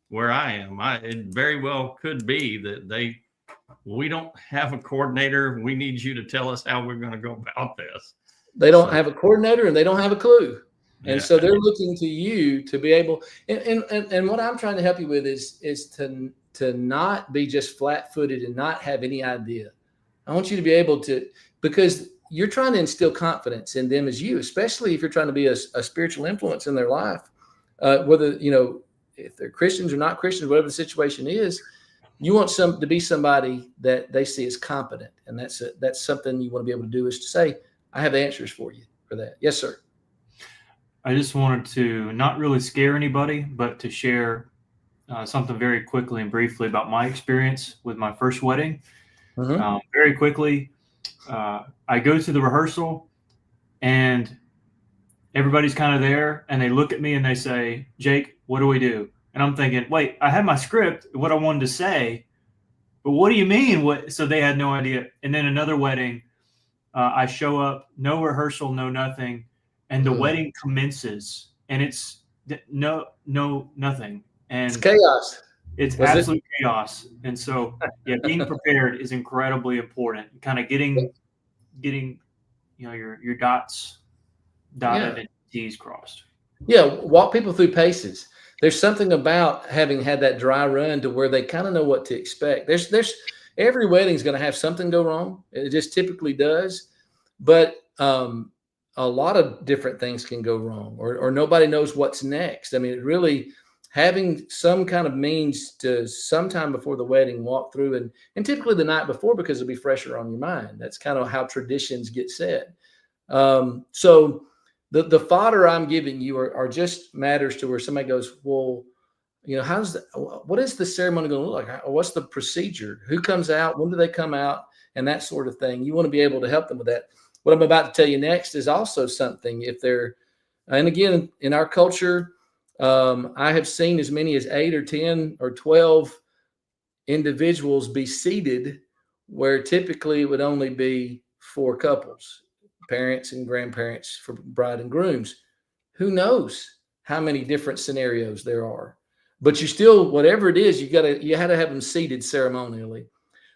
where I am, it very well could be that we don't have a coordinator. We need you to tell us how we're going to go about this. They don't have a coordinator and they don't have a clue. And Yeah. so they're looking to you to be able, and what I'm trying to help you with is to not be just flat-footed and not have any idea. I want you to be able to, because you're trying to instill confidence in them as you, especially if you're trying to be a spiritual influence in their life, whether, if they're Christians or not Christians, whatever the situation is, you want to be somebody that they see as competent. And that's something you want to be able to do, is to say, I have answers for you for that. Yes, sir. I just wanted to not really scare anybody, but to share something very quickly and briefly about my experience with my first wedding. Mm-hmm. Very quickly, I go to the rehearsal and everybody's kind of there and they look at me and they say, Jake, what do we do? And I'm thinking, wait, I had my script, what I wanted to say, but what do you mean? What? So they had no idea. And then another wedding, I show up, no rehearsal, no nothing. And the wedding commences and it's nothing. And it's chaos. It's absolute chaos. And so, yeah, being prepared is incredibly important. Kind of getting, your dots dotted and T's crossed. Yeah. Walk people through paces. There's something about having had that dry run to where they kind of know what to expect. There's every wedding is going to have something go wrong. It just typically does. But, a lot of different things can go wrong, or nobody knows what's next. I mean, it really, having some kind of means to sometime before the wedding walk through, and typically the night before, because it'll be fresher on your mind. That's kind of how traditions get set. So the fodder I'm giving you are just matters to where somebody goes, well, what is the ceremony going to look like? What's the procedure? Who comes out? When do they come out? And that sort of thing. You want to be able to help them with that. What I'm about to tell you next is also something, if they're, and again, in our culture, I have seen as many as 8 or 10 or 12 individuals be seated where typically it would only be 4 couples, parents and grandparents for bride and grooms. Who knows how many different scenarios there are, but you still, whatever it is, you had to have them seated ceremonially.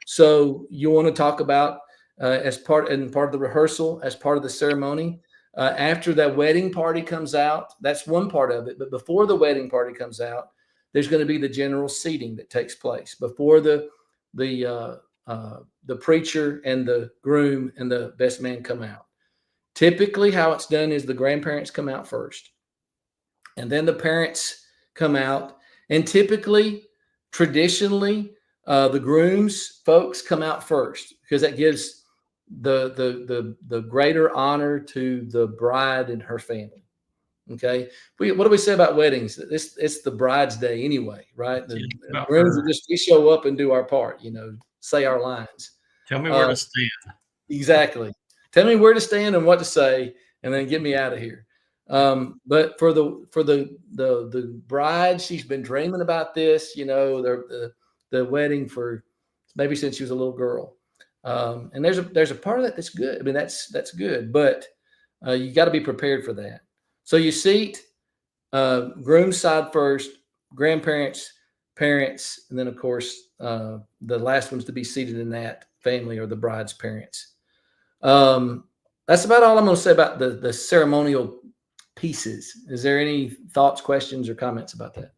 So you want to talk about, as part of the rehearsal, as part of the ceremony, after that wedding party comes out, that's one part of it. But before the wedding party comes out, there's going to be the general seating that takes place before the preacher and the groom and the best man come out. Typically, how it's done is the grandparents come out first, and then the parents come out. And typically, traditionally, the groom's folks come out first, because that gives the greater honor to the bride and her family. Okay. What do we say about weddings? It's the bride's day anyway, right? The grooms we show up and do our part, say our lines. Tell me where to stand. Exactly. Tell me where to stand and what to say, and then get me out of here. But for the bride, she's been dreaming about this, the wedding for maybe since she was a little girl. And there's a part of that that's good. I mean, that's good, but you got to be prepared for that. So you seat groom's side first, grandparents, parents, and then of course the last ones to be seated in that family are the bride's parents. That's about all I'm going to say about the ceremonial pieces. Is there any thoughts, questions, or comments about that?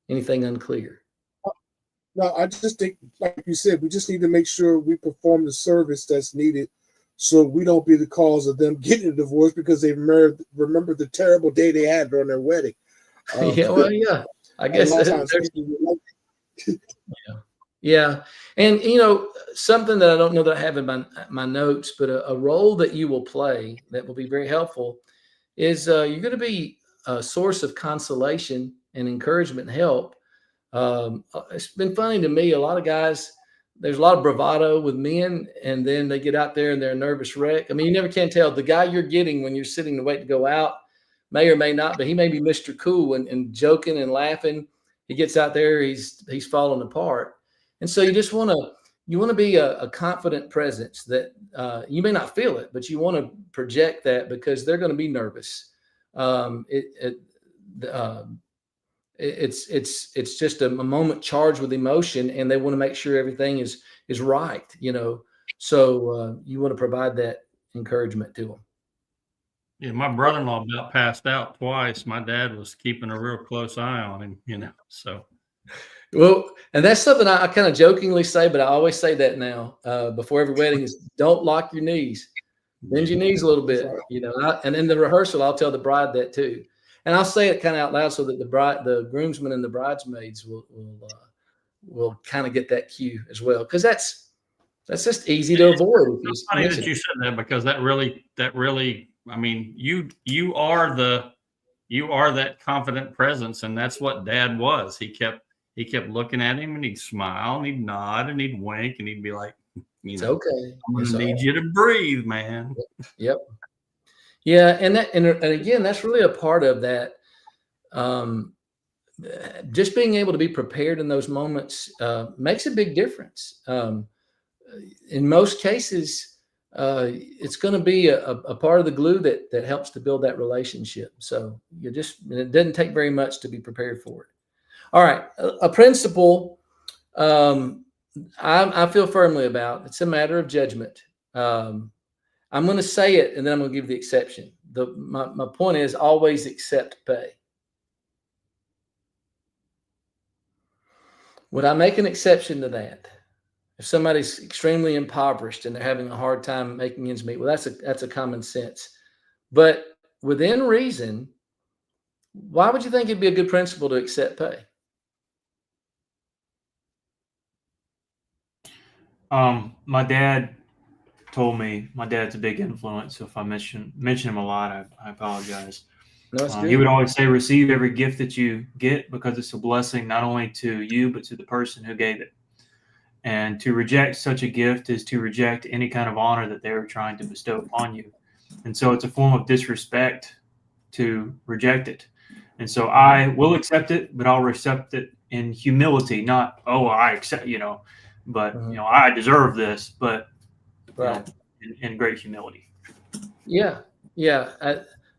Anything unclear? No, I just think, like you said, we just need to make sure we perform the service that's needed, so we don't be the cause of them getting a divorce because they remember the terrible day they had on their wedding. Yeah. I guess yeah. And something that I don't know that I have in my notes, but a role that you will play that will be very helpful is you're going to be a source of consolation and encouragement and help. It's been funny to me. A lot of guys, there's a lot of bravado with men, and then they get out there and they're a nervous wreck. I mean, you never can tell. The guy you're getting when you're sitting to wait to go out may or may not, but he may be Mr. Cool and joking and laughing. He gets out there, he's falling apart. And so you just want to you want to be a confident presence that you may not feel it, but you want to project that because they're going to be nervous. It's just a moment charged with emotion, and they want to make sure everything is right, So you want to provide that encouragement to them. Yeah, my brother-in-law about passed out twice. My dad was keeping a real close eye on him, so. Well, and that's something I kind of jokingly say, but I always say that now before every wedding is don't lock your knees, bend your knees a little bit, and in the rehearsal, I'll tell the bride that too. And I'll say it kind of out loud so that the groomsmen and the bridesmaids will kind of get that cue as well. Cause that's just easy to avoid. It's funny that you said that because that really, I mean, you are that confident presence, and that's what Dad was. He kept looking at him, and he'd smile, and he'd nod, and he'd wink, and he'd be like, it's okay. I'm going to need you to breathe, man. Yep. Yeah, and again, that's really a part of that. Just being able to be prepared in those moments makes a big difference. In most cases, it's going to be a part of the glue that helps to build that relationship. So it doesn't take very much to be prepared for it. All right, a principle I feel firmly about. It's a matter of judgment. I'm going to say it, and then I'm going to give the exception. My point is always accept pay. Would I make an exception to that? If somebody's extremely impoverished and they're having a hard time making ends meet, well, that's a common sense. But within reason, why would you think it'd be a good principle to accept pay? My dad told me, my dad's a big influence, so if I mention him a lot, I apologize. No, it's good. He would always say, receive every gift that you get because it's a blessing not only to you, but to the person who gave it. And to reject such a gift is to reject any kind of honor that they were trying to bestow upon you. And so it's a form of disrespect to reject it. And so I will accept it, but I'll accept it in humility, not, I accept, but, I deserve this, but right. In great humility. Yeah. Yeah.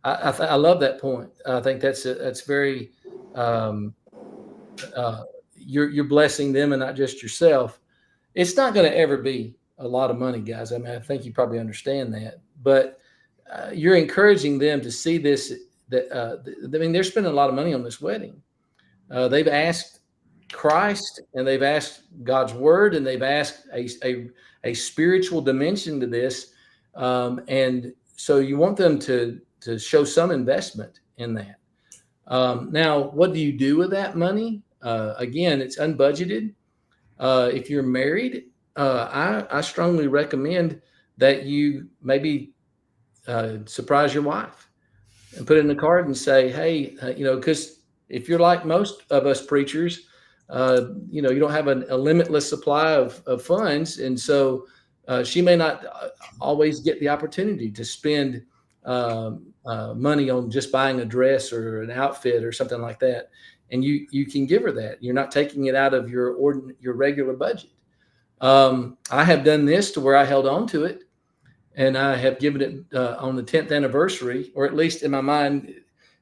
I love that point. I think that's very, you're blessing them and not just yourself. It's not going to ever be a lot of money, guys. I mean, I think you probably understand that, but you're encouraging them to see this, they're spending a lot of money on this wedding. They've asked Christ, and they've asked God's word, and they've asked a spiritual dimension to this. And so you want them to show some investment in that. Now, what do you do with that money? Again, it's unbudgeted. If you're married, I strongly recommend that you maybe surprise your wife and put it in a card and say, hey, because if you're like most of us preachers, you don't have a limitless supply of funds. And so she may not always get the opportunity to spend money on just buying a dress or an outfit or something like that. And you can give her that. You're not taking it out of your regular budget. I have done this to where I held on to it, and I have given it on the 10th anniversary, or at least in my mind,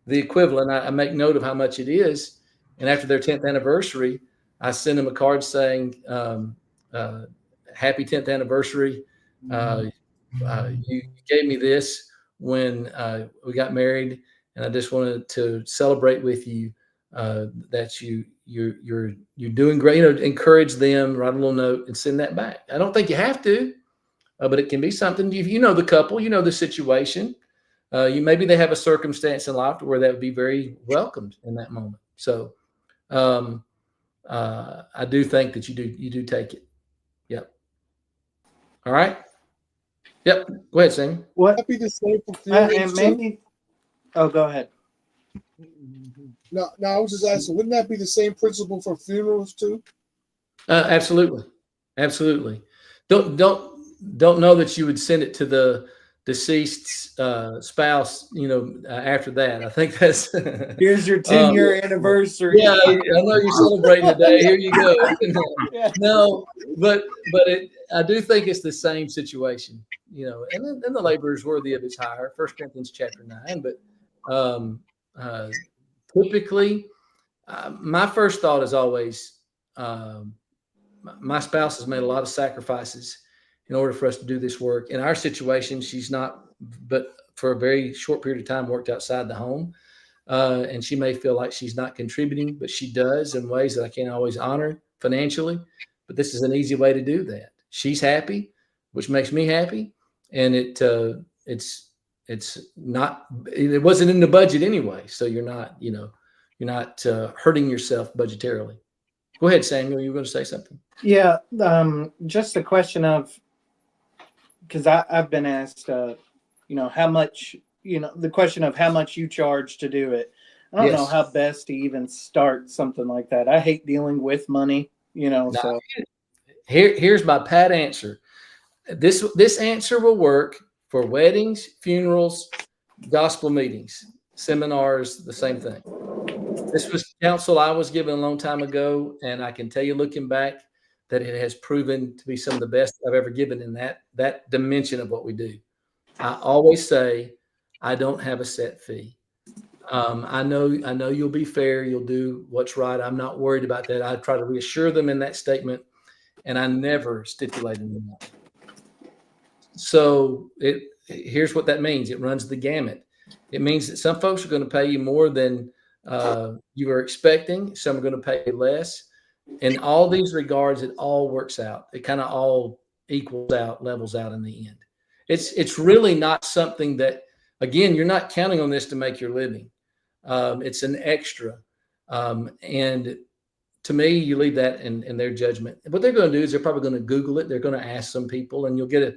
the equivalent. I make note of how much it is. And after their 10th anniversary, I send them a card saying, happy 10th anniversary. You gave me this when we got married, and I just wanted to celebrate with you that you're doing great. Encourage them, write a little note, and send that back. I don't think you have to, but it can be something. You know the couple, you know the situation. Maybe they have a circumstance in life where that would be very welcomed in that moment. So I do think that you do take it. Yep. All right. Yep. Go ahead, Sam. What? That'd be the same for funerals too? Oh, go ahead. No, I was just asking, wouldn't that be the same principle for funerals too? Absolutely. Don't know that you would send it to deceased spouse, after that. I think that's Here's your 10-year anniversary. Yeah, I know you're celebrating today. Here you go. Yeah. No, but I do think it's the same situation, and then the labor is worthy of his hire, 1 Corinthians chapter 9. But typically, my first thought is always, my spouse has made a lot of sacrifices in order for us to do this work. In our situation, she's not, but for a very short period of time, worked outside the home. And she may feel like she's not contributing, but she does in ways that I can't always honor financially. But this is an easy way to do that. She's happy, which makes me happy. And it wasn't in the budget anyway. So you're not hurting yourself budgetarily. Go ahead, Samuel. You were going to say something? Yeah. Just a question of, because I've been asked, how much, the question of how much you charge to do it. I don't know how best to even start something like that. I hate dealing with money, so. Here's my pat answer. This answer will work for weddings, funerals, gospel meetings, seminars, the same thing. This was counsel I was given a long time ago, and I can tell you, looking back, that it has proven to be some of the best I've ever given in that dimension of what we do. I always say, I don't have a set fee. I know you'll be fair. You'll do what's right. I'm not worried about that. I try to reassure them in that statement, and I never stipulate in that. So here's what that means. It runs the gamut. It means that some folks are going to pay you more than you were expecting. Some are going to pay less. In all these regards, it all works out. It kind of all equals out, levels out in the end. It's really not something that, again, you're not counting on this to make your living. It's an extra. And to me, you leave that in their judgment. What they're going to do is they're probably going to Google it. They're going to ask some people, and you'll get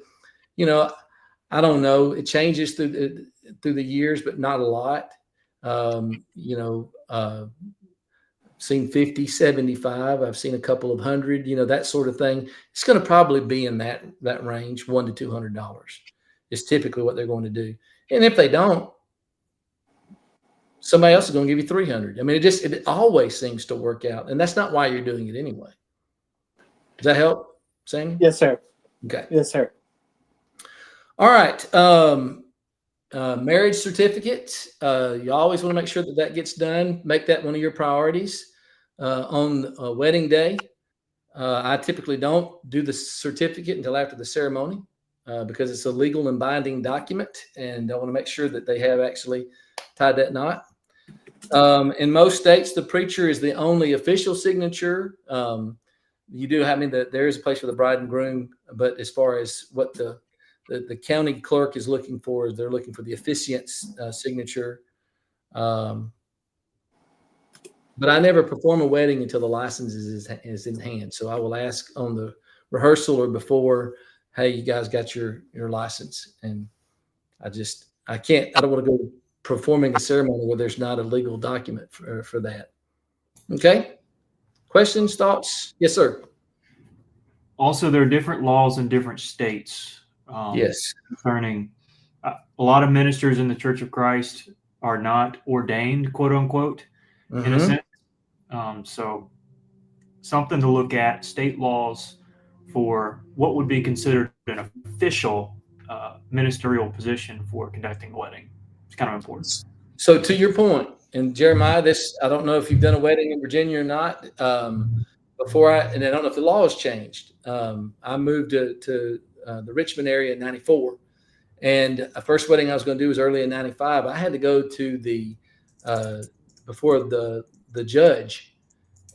I don't know. It changes through the years, but not a lot. Seen 50, 75. I've seen a couple of hundred, that sort of thing. It's going to probably be in that range, $100 to $200 is typically what they're going to do. And if they don't, somebody else is going to give you 300. I mean, it always seems to work out, and that's not why you're doing it anyway. Does that help, Sam? Yes, sir. Okay. Yes, sir. All right. Marriage certificate. You always want to make sure that gets done. Make that one of your priorities on wedding day. I typically don't do the certificate until after the ceremony because it's a legal and binding document, and I want to make sure that they have actually tied that knot. In most states, the preacher is the only official signature. You do have that there is a place for the bride and groom, but as far as what the county clerk is looking for, they're looking for the officiant's signature. But I never perform a wedding until the license is in hand. So I will ask on the rehearsal or before, hey, you guys got your license? And I don't want to go performing a ceremony where there's not a legal document for that. Okay. Questions, thoughts? Yes, sir. Also, there are different laws in different states. Yes. Concerning a lot of ministers in the Church of Christ are not ordained, quote unquote, in a sense. So something to look at, state laws for what would be considered an official ministerial position for conducting a wedding. It's kind of important. So to your point, and Jeremiah, I don't know if you've done a wedding in Virginia or not. And I don't know if the law has changed. I moved to the Richmond area in 94. And the first wedding I was going to do was early in 95. I had to go to before the judge,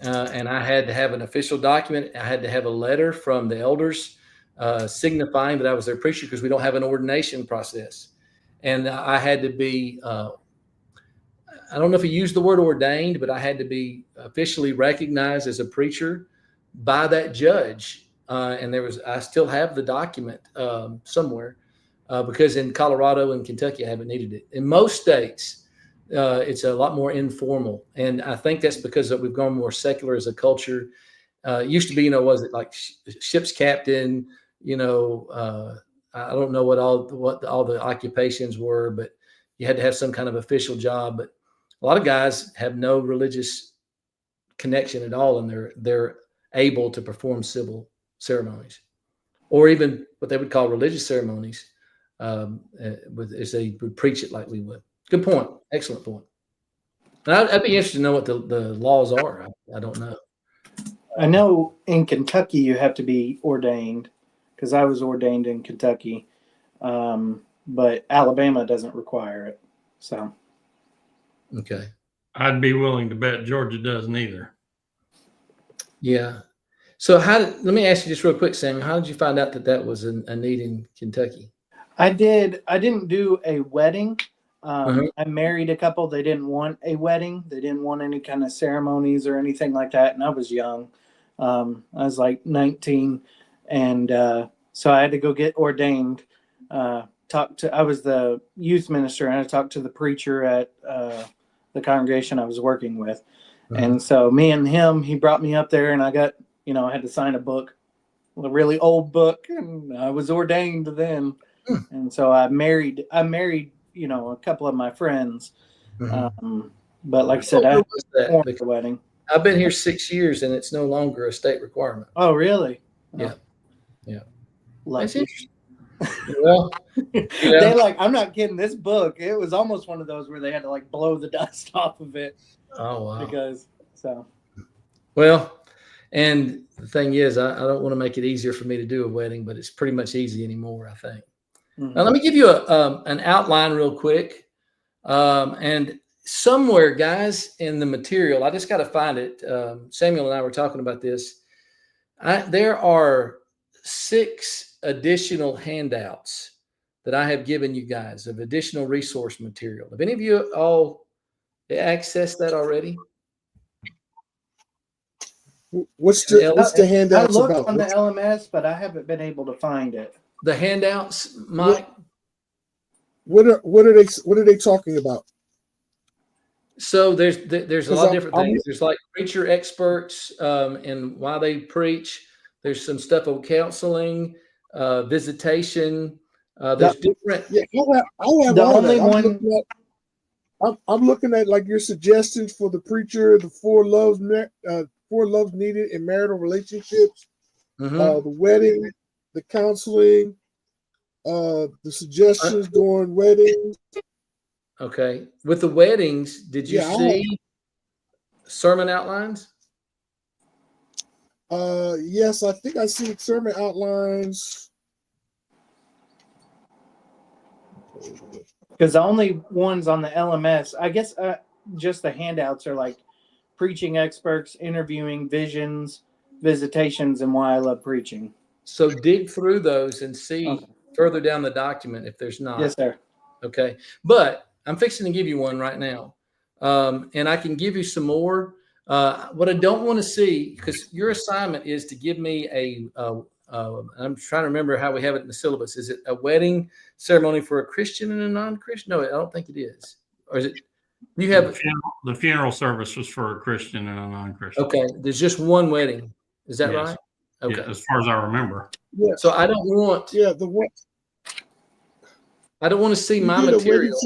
and I had to have an official document. I had to have a letter from the elders signifying that I was their preacher because we don't have an ordination process. And I had to be, I don't know if he used the word ordained, but I had to be officially recognized as a preacher by that judge. And I still have the document somewhere because in Colorado and Kentucky, I haven't needed it. In most states, it's a lot more informal. And I think that's because we've gone more secular as a culture. It used to be, was it like ship's captain, I don't know what all the occupations were, but you had to have some kind of official job. But a lot of guys have no religious connection at all, and they're able to perform civil ceremonies, or even what they would call religious ceremonies, as they would preach it like we would. Good point. Excellent point. And I'd be interested to know what the laws are. I don't know. I know in Kentucky you have to be ordained, because I was ordained in Kentucky, but Alabama doesn't require it. So, Okay. I'd be willing to bet Georgia doesn't either. Yeah. So let me ask you just real quick, Samuel, how did you find out that was a need in Kentucky? I didn't do a wedding. I married a couple. They didn't want a wedding. They didn't want any kind of ceremonies or anything like that. And I was young. I was like 19. And so I had to go get ordained. I was the youth minister, and I talked to the preacher at the congregation I was working with. And so me and him, he brought me up there, and I got, I had to sign a book, a really old book, and I was ordained then. And so I married, a couple of my friends. But like I said, I had a wedding. I've been here 6 years, and it's no longer a state requirement. Oh, really? Yeah. Yeah. That's interesting. Well, I'm not kidding. This book, it was almost one of those where they had to blow the dust off of it. Oh, wow. Well, and the thing is, I don't want to make it easier for me to do a wedding, but it's pretty much easy anymore, I think. Now, let me give you an outline real quick. And somewhere, guys, in the material, I just got to find it. Samuel and I were talking about this. There are 6 additional handouts that I have given you guys of additional resource material. Have any of you all accessed that already? What's the handouts I looked about? on the LMS, but I haven't been able to find it. The handouts, Mike. What are they talking about? So there's a lot of different things. There's like preacher experts and why they preach. There's some stuff on counseling, visitation. There's different. Yeah, I have the all only that. one. I'm looking at like your suggestions for the preacher, the 4 loves needed in marital relationships, the wedding, the counseling, the suggestions during weddings. Okay. With the weddings, did you see sermon outlines? Yes, I think I see sermon outlines. Because the only ones on the LMS, I guess just the handouts are like preaching experts, interviewing, visions, visitations, and why I love preaching. So dig through those and see further down the document if there's not. Yes, sir. Okay. But I'm fixing to give you one right now. And I can give you some more. What I don't want to see, because your assignment is to give me I'm trying to remember how we have it in the syllabus. Is it a wedding ceremony for a Christian and a non-Christian? No, I don't think it is. Or is it? You have the funeral service was for a Christian and a non-Christian. Okay, there's just one wedding. Is that right? Okay, yeah, as far as I remember. Yeah. So I don't want. Yeah, the what? I don't want to see my material.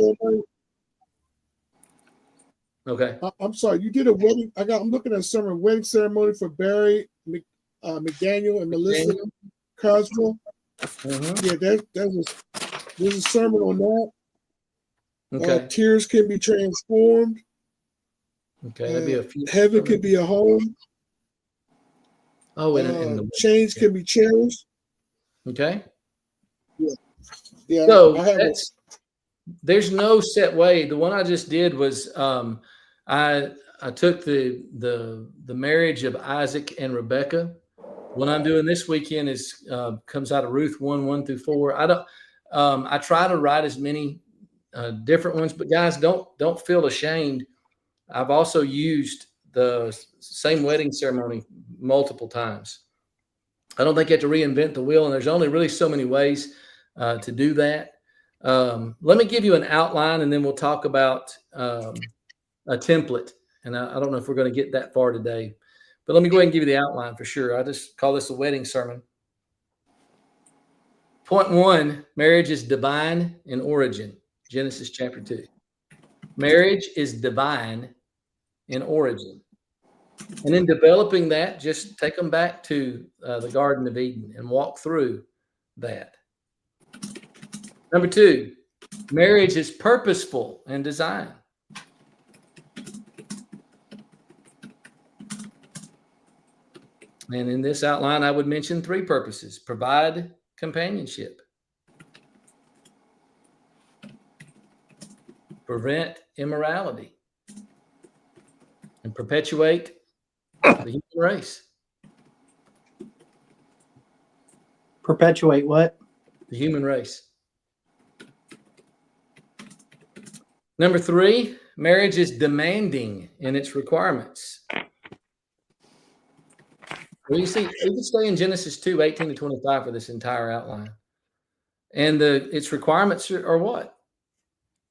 Okay. I'm sorry. You did a wedding. I'm looking at a wedding ceremony for Barry McDaniel and Melissa Coswell. Yeah, there's a sermon on that. Okay. Tears can be transformed. Okay, that'd be a few. Heaven can be a home. Oh, and change can be cherished. Okay. Yeah. So there's no set way. The one I just did was I took the marriage of Isaac and Rebecca. What I'm doing this weekend is comes out of Ruth 1:1-4. I try to write as many different ones, but guys, don't feel ashamed. I've also used the same wedding ceremony multiple times. I don't think you have to reinvent the wheel, and there's only really so many ways to do that. Let me give you an outline, and then we'll talk about a template. And I don't know if we're going to get that far today, but let me go ahead and give you the outline for sure. I just call this a wedding sermon. Point 1, marriage is divine in origin. Genesis chapter 2. Marriage is divine in origin. And in developing that, just take them back to the Garden of Eden and walk through that. Number 2, marriage is purposeful and design. And in this outline, I would mention 3 purposes: provide companionship, prevent immorality, and perpetuate the human race. Perpetuate what? The human race. Number 3, marriage is demanding in its requirements. Well, you see, you can stay in Genesis 2, 18 to 25 for this entire outline. And its requirements are what?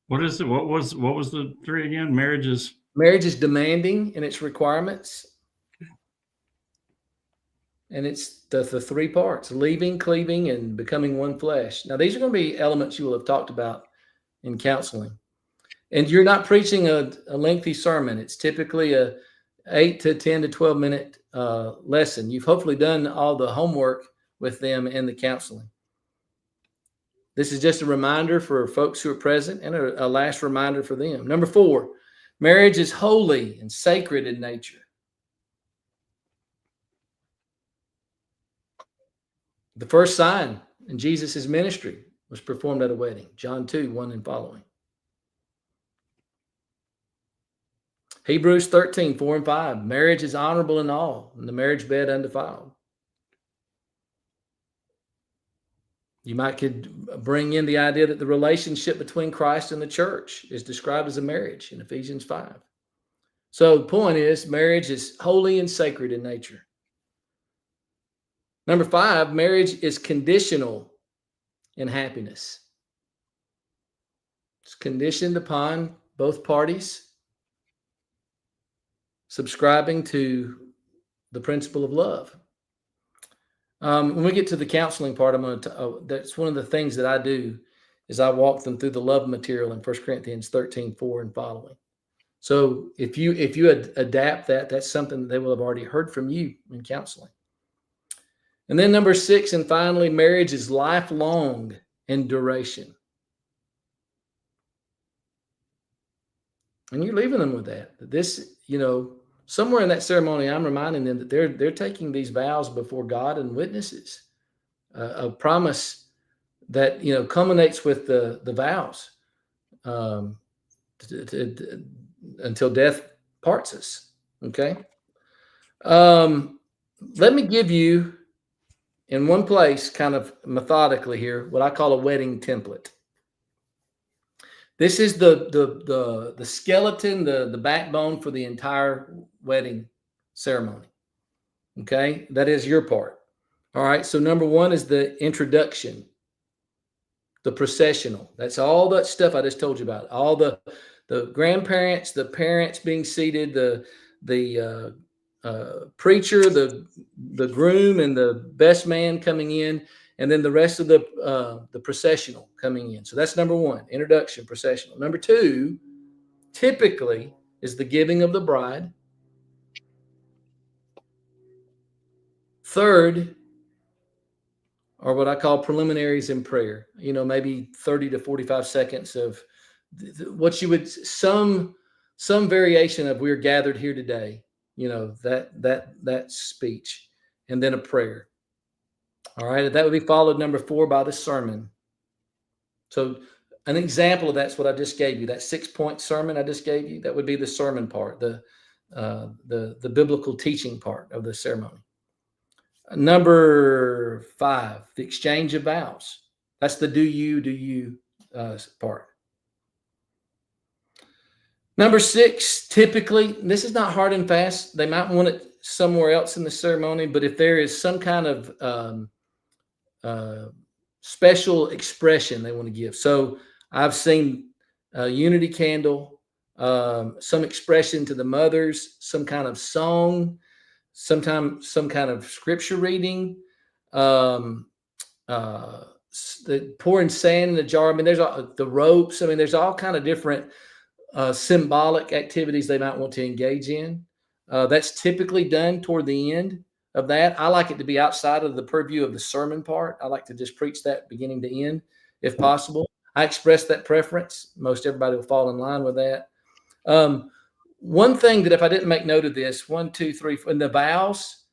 What is it? What was the 3 again? Marriage is demanding in its requirements. And it's the 3 parts: leaving, cleaving, and becoming one flesh. Now, these are going to be elements you will have talked about in counseling. And you're not preaching a lengthy sermon. It's typically a 8 to 10 to 12 minute lesson. You've hopefully done all the homework with them in the counseling. This is just a reminder for folks who are present and a last reminder for them. Number 4, marriage is holy and sacred in nature. The first sign in Jesus' ministry was performed at a wedding. John 2, 1 and following. Hebrews 13, 4 and 5. Marriage is honorable in all, and the marriage bed undefiled. You could bring in the idea that the relationship between Christ and the church is described as a marriage in Ephesians 5. So the point is, marriage is holy and sacred in nature. Number 5, marriage is conditional in happiness. It's conditioned upon both parties subscribing to the principle of love. When we get to the counseling part, that's one of the things that I do is I walk them through the love material in 1 Corinthians 13, 4 and following. So if you adapt that, that's something that they will have already heard from you in counseling. And then number 6, and finally, marriage is lifelong in duration. And you're leaving them with that. This, somewhere in that ceremony, I'm reminding them that they're taking these vows before God and witnesses, a promise that culminates with the vows until death parts us. Okay. Let me give you in one place, kind of methodically here, what I call a wedding template. This is the skeleton, the backbone for the entire wedding ceremony. Okay, that is your part. All right, so number 1 is the introduction, the processional. That's all that stuff I just told you about. All the grandparents, the parents being seated, the preacher, the groom, and the best man coming in, and then the rest of the processional coming in. So that's number 1, introduction, processional. Number 2, typically, is the giving of the bride. 3rd are what I call preliminaries in prayer. Maybe 30 to 45 seconds of what you would some variation of "we're gathered here today." That speech, and then a prayer. All right, that would be followed, number 4, by the sermon. So an example of that's what I just gave you, that 6-point sermon I just gave you. That would be the sermon part, the biblical teaching part of the ceremony. Number 5, the exchange of vows. That's the do you part. Number 6, typically, this is not hard and fast. They might want it somewhere else in the ceremony, but if there is some kind of special expression they want to give. So I've seen a unity candle, some expression to the mothers, some kind of song, sometimes some kind of scripture reading, the pouring sand in the jar. I mean, there's the ropes. I mean, there's all kind of different symbolic activities they might want to engage in. That's typically done toward the end of that. I like it to be outside of the purview of the sermon part. I like to just preach that beginning to end, if possible. I express that preference. Most everybody will fall in line with that. One thing that if I didn't make note of this, 1, 2, 3, 4, in the vows,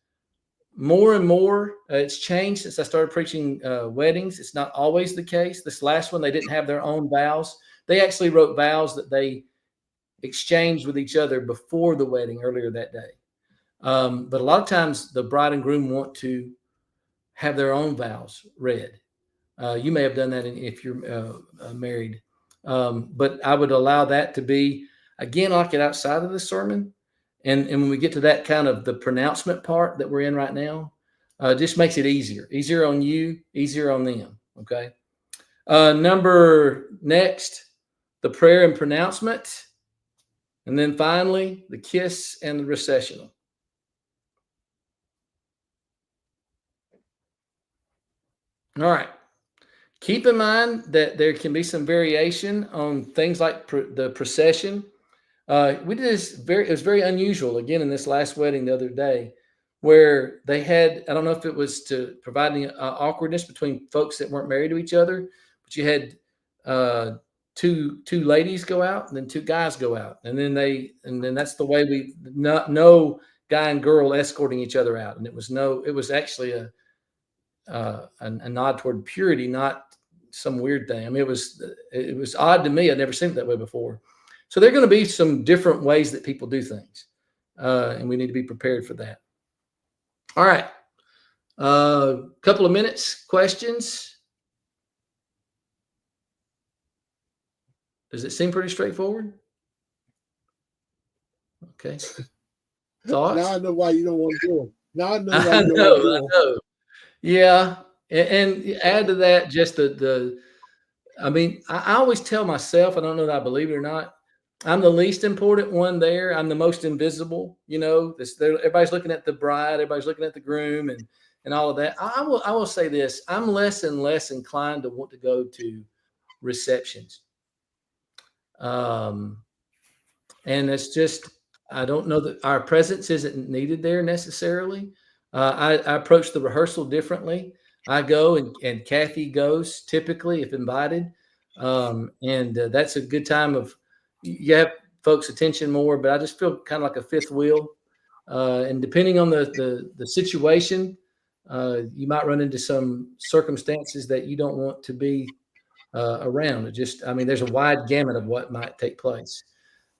more and more, it's changed since I started preaching weddings. It's not always the case. This last one, they didn't have their own vows. They actually wrote vows that they exchanged with each other before the wedding earlier that day. But a lot of times the bride and groom want to have their own vows read. You may have done that if you're married. But I would allow that to be, again, like it outside of the sermon. And when we get to that kind of the pronouncement part that we're in right now, just makes it easier on you, easier on them. Okay. Next, the prayer and pronouncement. And then finally, the kiss and the recessional. All right. Keep in mind that there can be some variation on things like the procession. We did this it was very unusual, again, in this last wedding the other day, where they had, I don't know if it was to provide any awkwardness between folks that weren't married to each other, but you had two ladies go out and then 2 guys go out. And then that's the way no guy and girl escorting each other out. And it was actually a nod toward purity, not some weird thing. I mean, it was odd to me. I'd never seen it that way before. So there are going to be some different ways that people do things. And we need to be prepared for that. All right. Couple of minutes, questions. Does it seem pretty straightforward? Okay. Thoughts? Now I know why you don't want to do it. Now I know why I you don't want to do know, it. I know. Yeah. And add to that just I mean, I always tell myself, I don't know that I believe it or not, I'm the least important one there. I'm the most invisible, everybody's looking at the bride, everybody's looking at the groom and all of that. I will say this, I'm less and less inclined to want to go to receptions. And it's just, I don't know that our presence isn't needed there necessarily. I approach the rehearsal differently. I go and Kathy goes typically if invited. That's a good time of, you have folks' attention more, but I just feel kind of like a fifth wheel. And depending on the situation, you might run into some circumstances that you don't want to be around. There's a wide gamut of what might take place.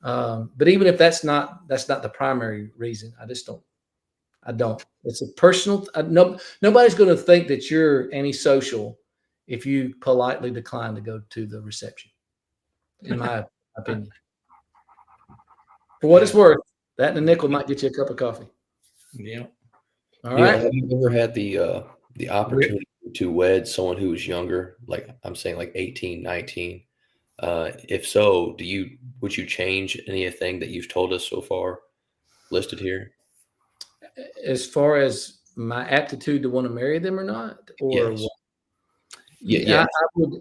But even if that's not the primary reason, I don't. It's a personal. Nobody's going to think that you're antisocial if you politely decline to go to the reception, in my opinion. For what it's worth, that and a nickel might get you a cup of coffee. Yeah. All right. Have you ever had the opportunity to wed someone who was younger, like I'm saying like 18, 19? If so, would you change anything that you've told us so far listed here? As far as my aptitude to want to marry them or not? Or Yes. what? Yeah.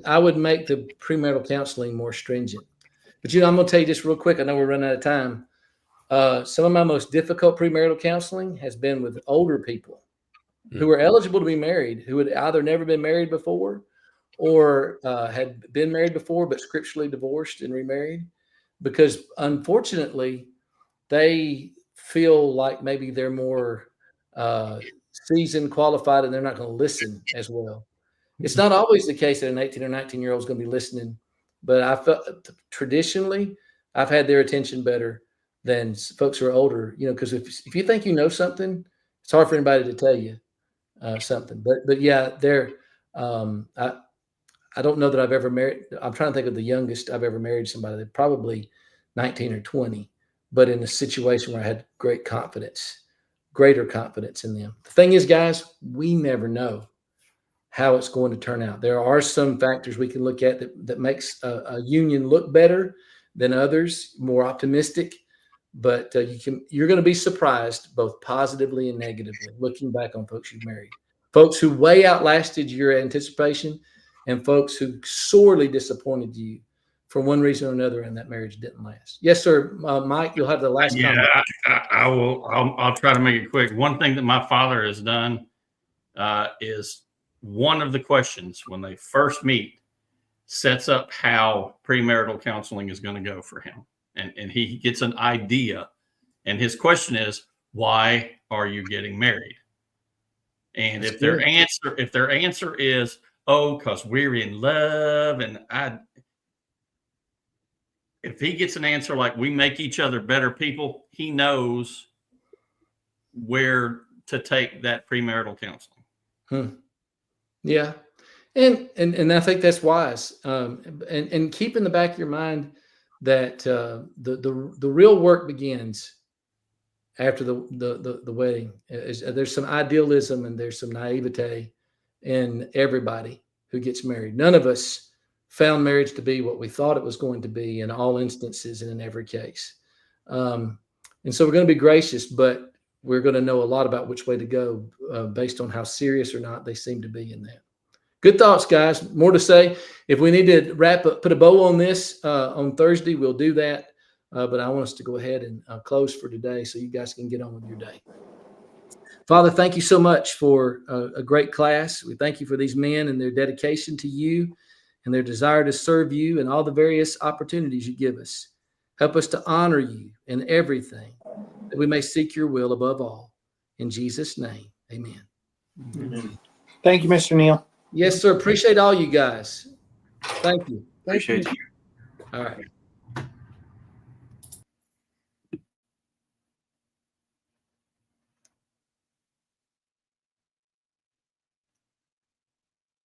I would make the premarital counseling more stringent. But I'm going to tell you just real quick. I know we're running out of time. Some of my most difficult premarital counseling has been with older people who are eligible to be married, who had either never been married before or had been married before but scripturally divorced and remarried, because unfortunately they feel like maybe they're more seasoned, qualified, and they're not going to listen as well. It's not always the case that an 18 or 19-year-old is going to be listening, but I felt traditionally I've had their attention better than folks who are older, because if you think you know something, it's hard for anybody to tell you something. But yeah, I don't know that I've ever married. I'm trying to think of the youngest I've ever married somebody. They're probably 19 or 20, but in a situation where I had greater confidence in them. The thing is, guys, we never know how it's going to turn out. There are some factors we can look at that makes a union look better than others, more optimistic. But you're going to be surprised both positively and negatively looking back on folks you've married. Folks who way outlasted your anticipation and folks who sorely disappointed you for one reason or another, and that marriage didn't last. Yes, sir. Mike, you'll have the last comment. I will. I'll try to make it quick. One thing that my father has done is one of the questions when they first meet sets up how premarital counseling is going to go for him. And he gets an idea. And his question is, why are you getting married? And if their answer is, oh, because we're in love, and if he gets an answer like we make each other better people, he knows where to take that premarital counseling. Yeah. And I think that's wise. And keep in the back of your mind that the real work begins after the wedding. There's some idealism and there's some naivete in everybody who gets married. None of us found marriage to be what we thought it was going to be in all instances and in every case. And so we're going to be gracious, but we're going to know a lot about which way to go based on how serious or not they seem to be in that. Good thoughts, guys. More to say. If we need to wrap up, put a bow on this on Thursday, we'll do that. But I want us to go ahead and close for today so you guys can get on with your day. Father, thank you so much for a great class. We thank you for these men and their dedication to you and their desire to serve you and all the various opportunities you give us. Help us to honor you in everything, that we may seek your will above all. In Jesus' name, amen. Thank you, Mr. Neal. Yes, sir. Appreciate all you guys. Thank you. Appreciate you. All right.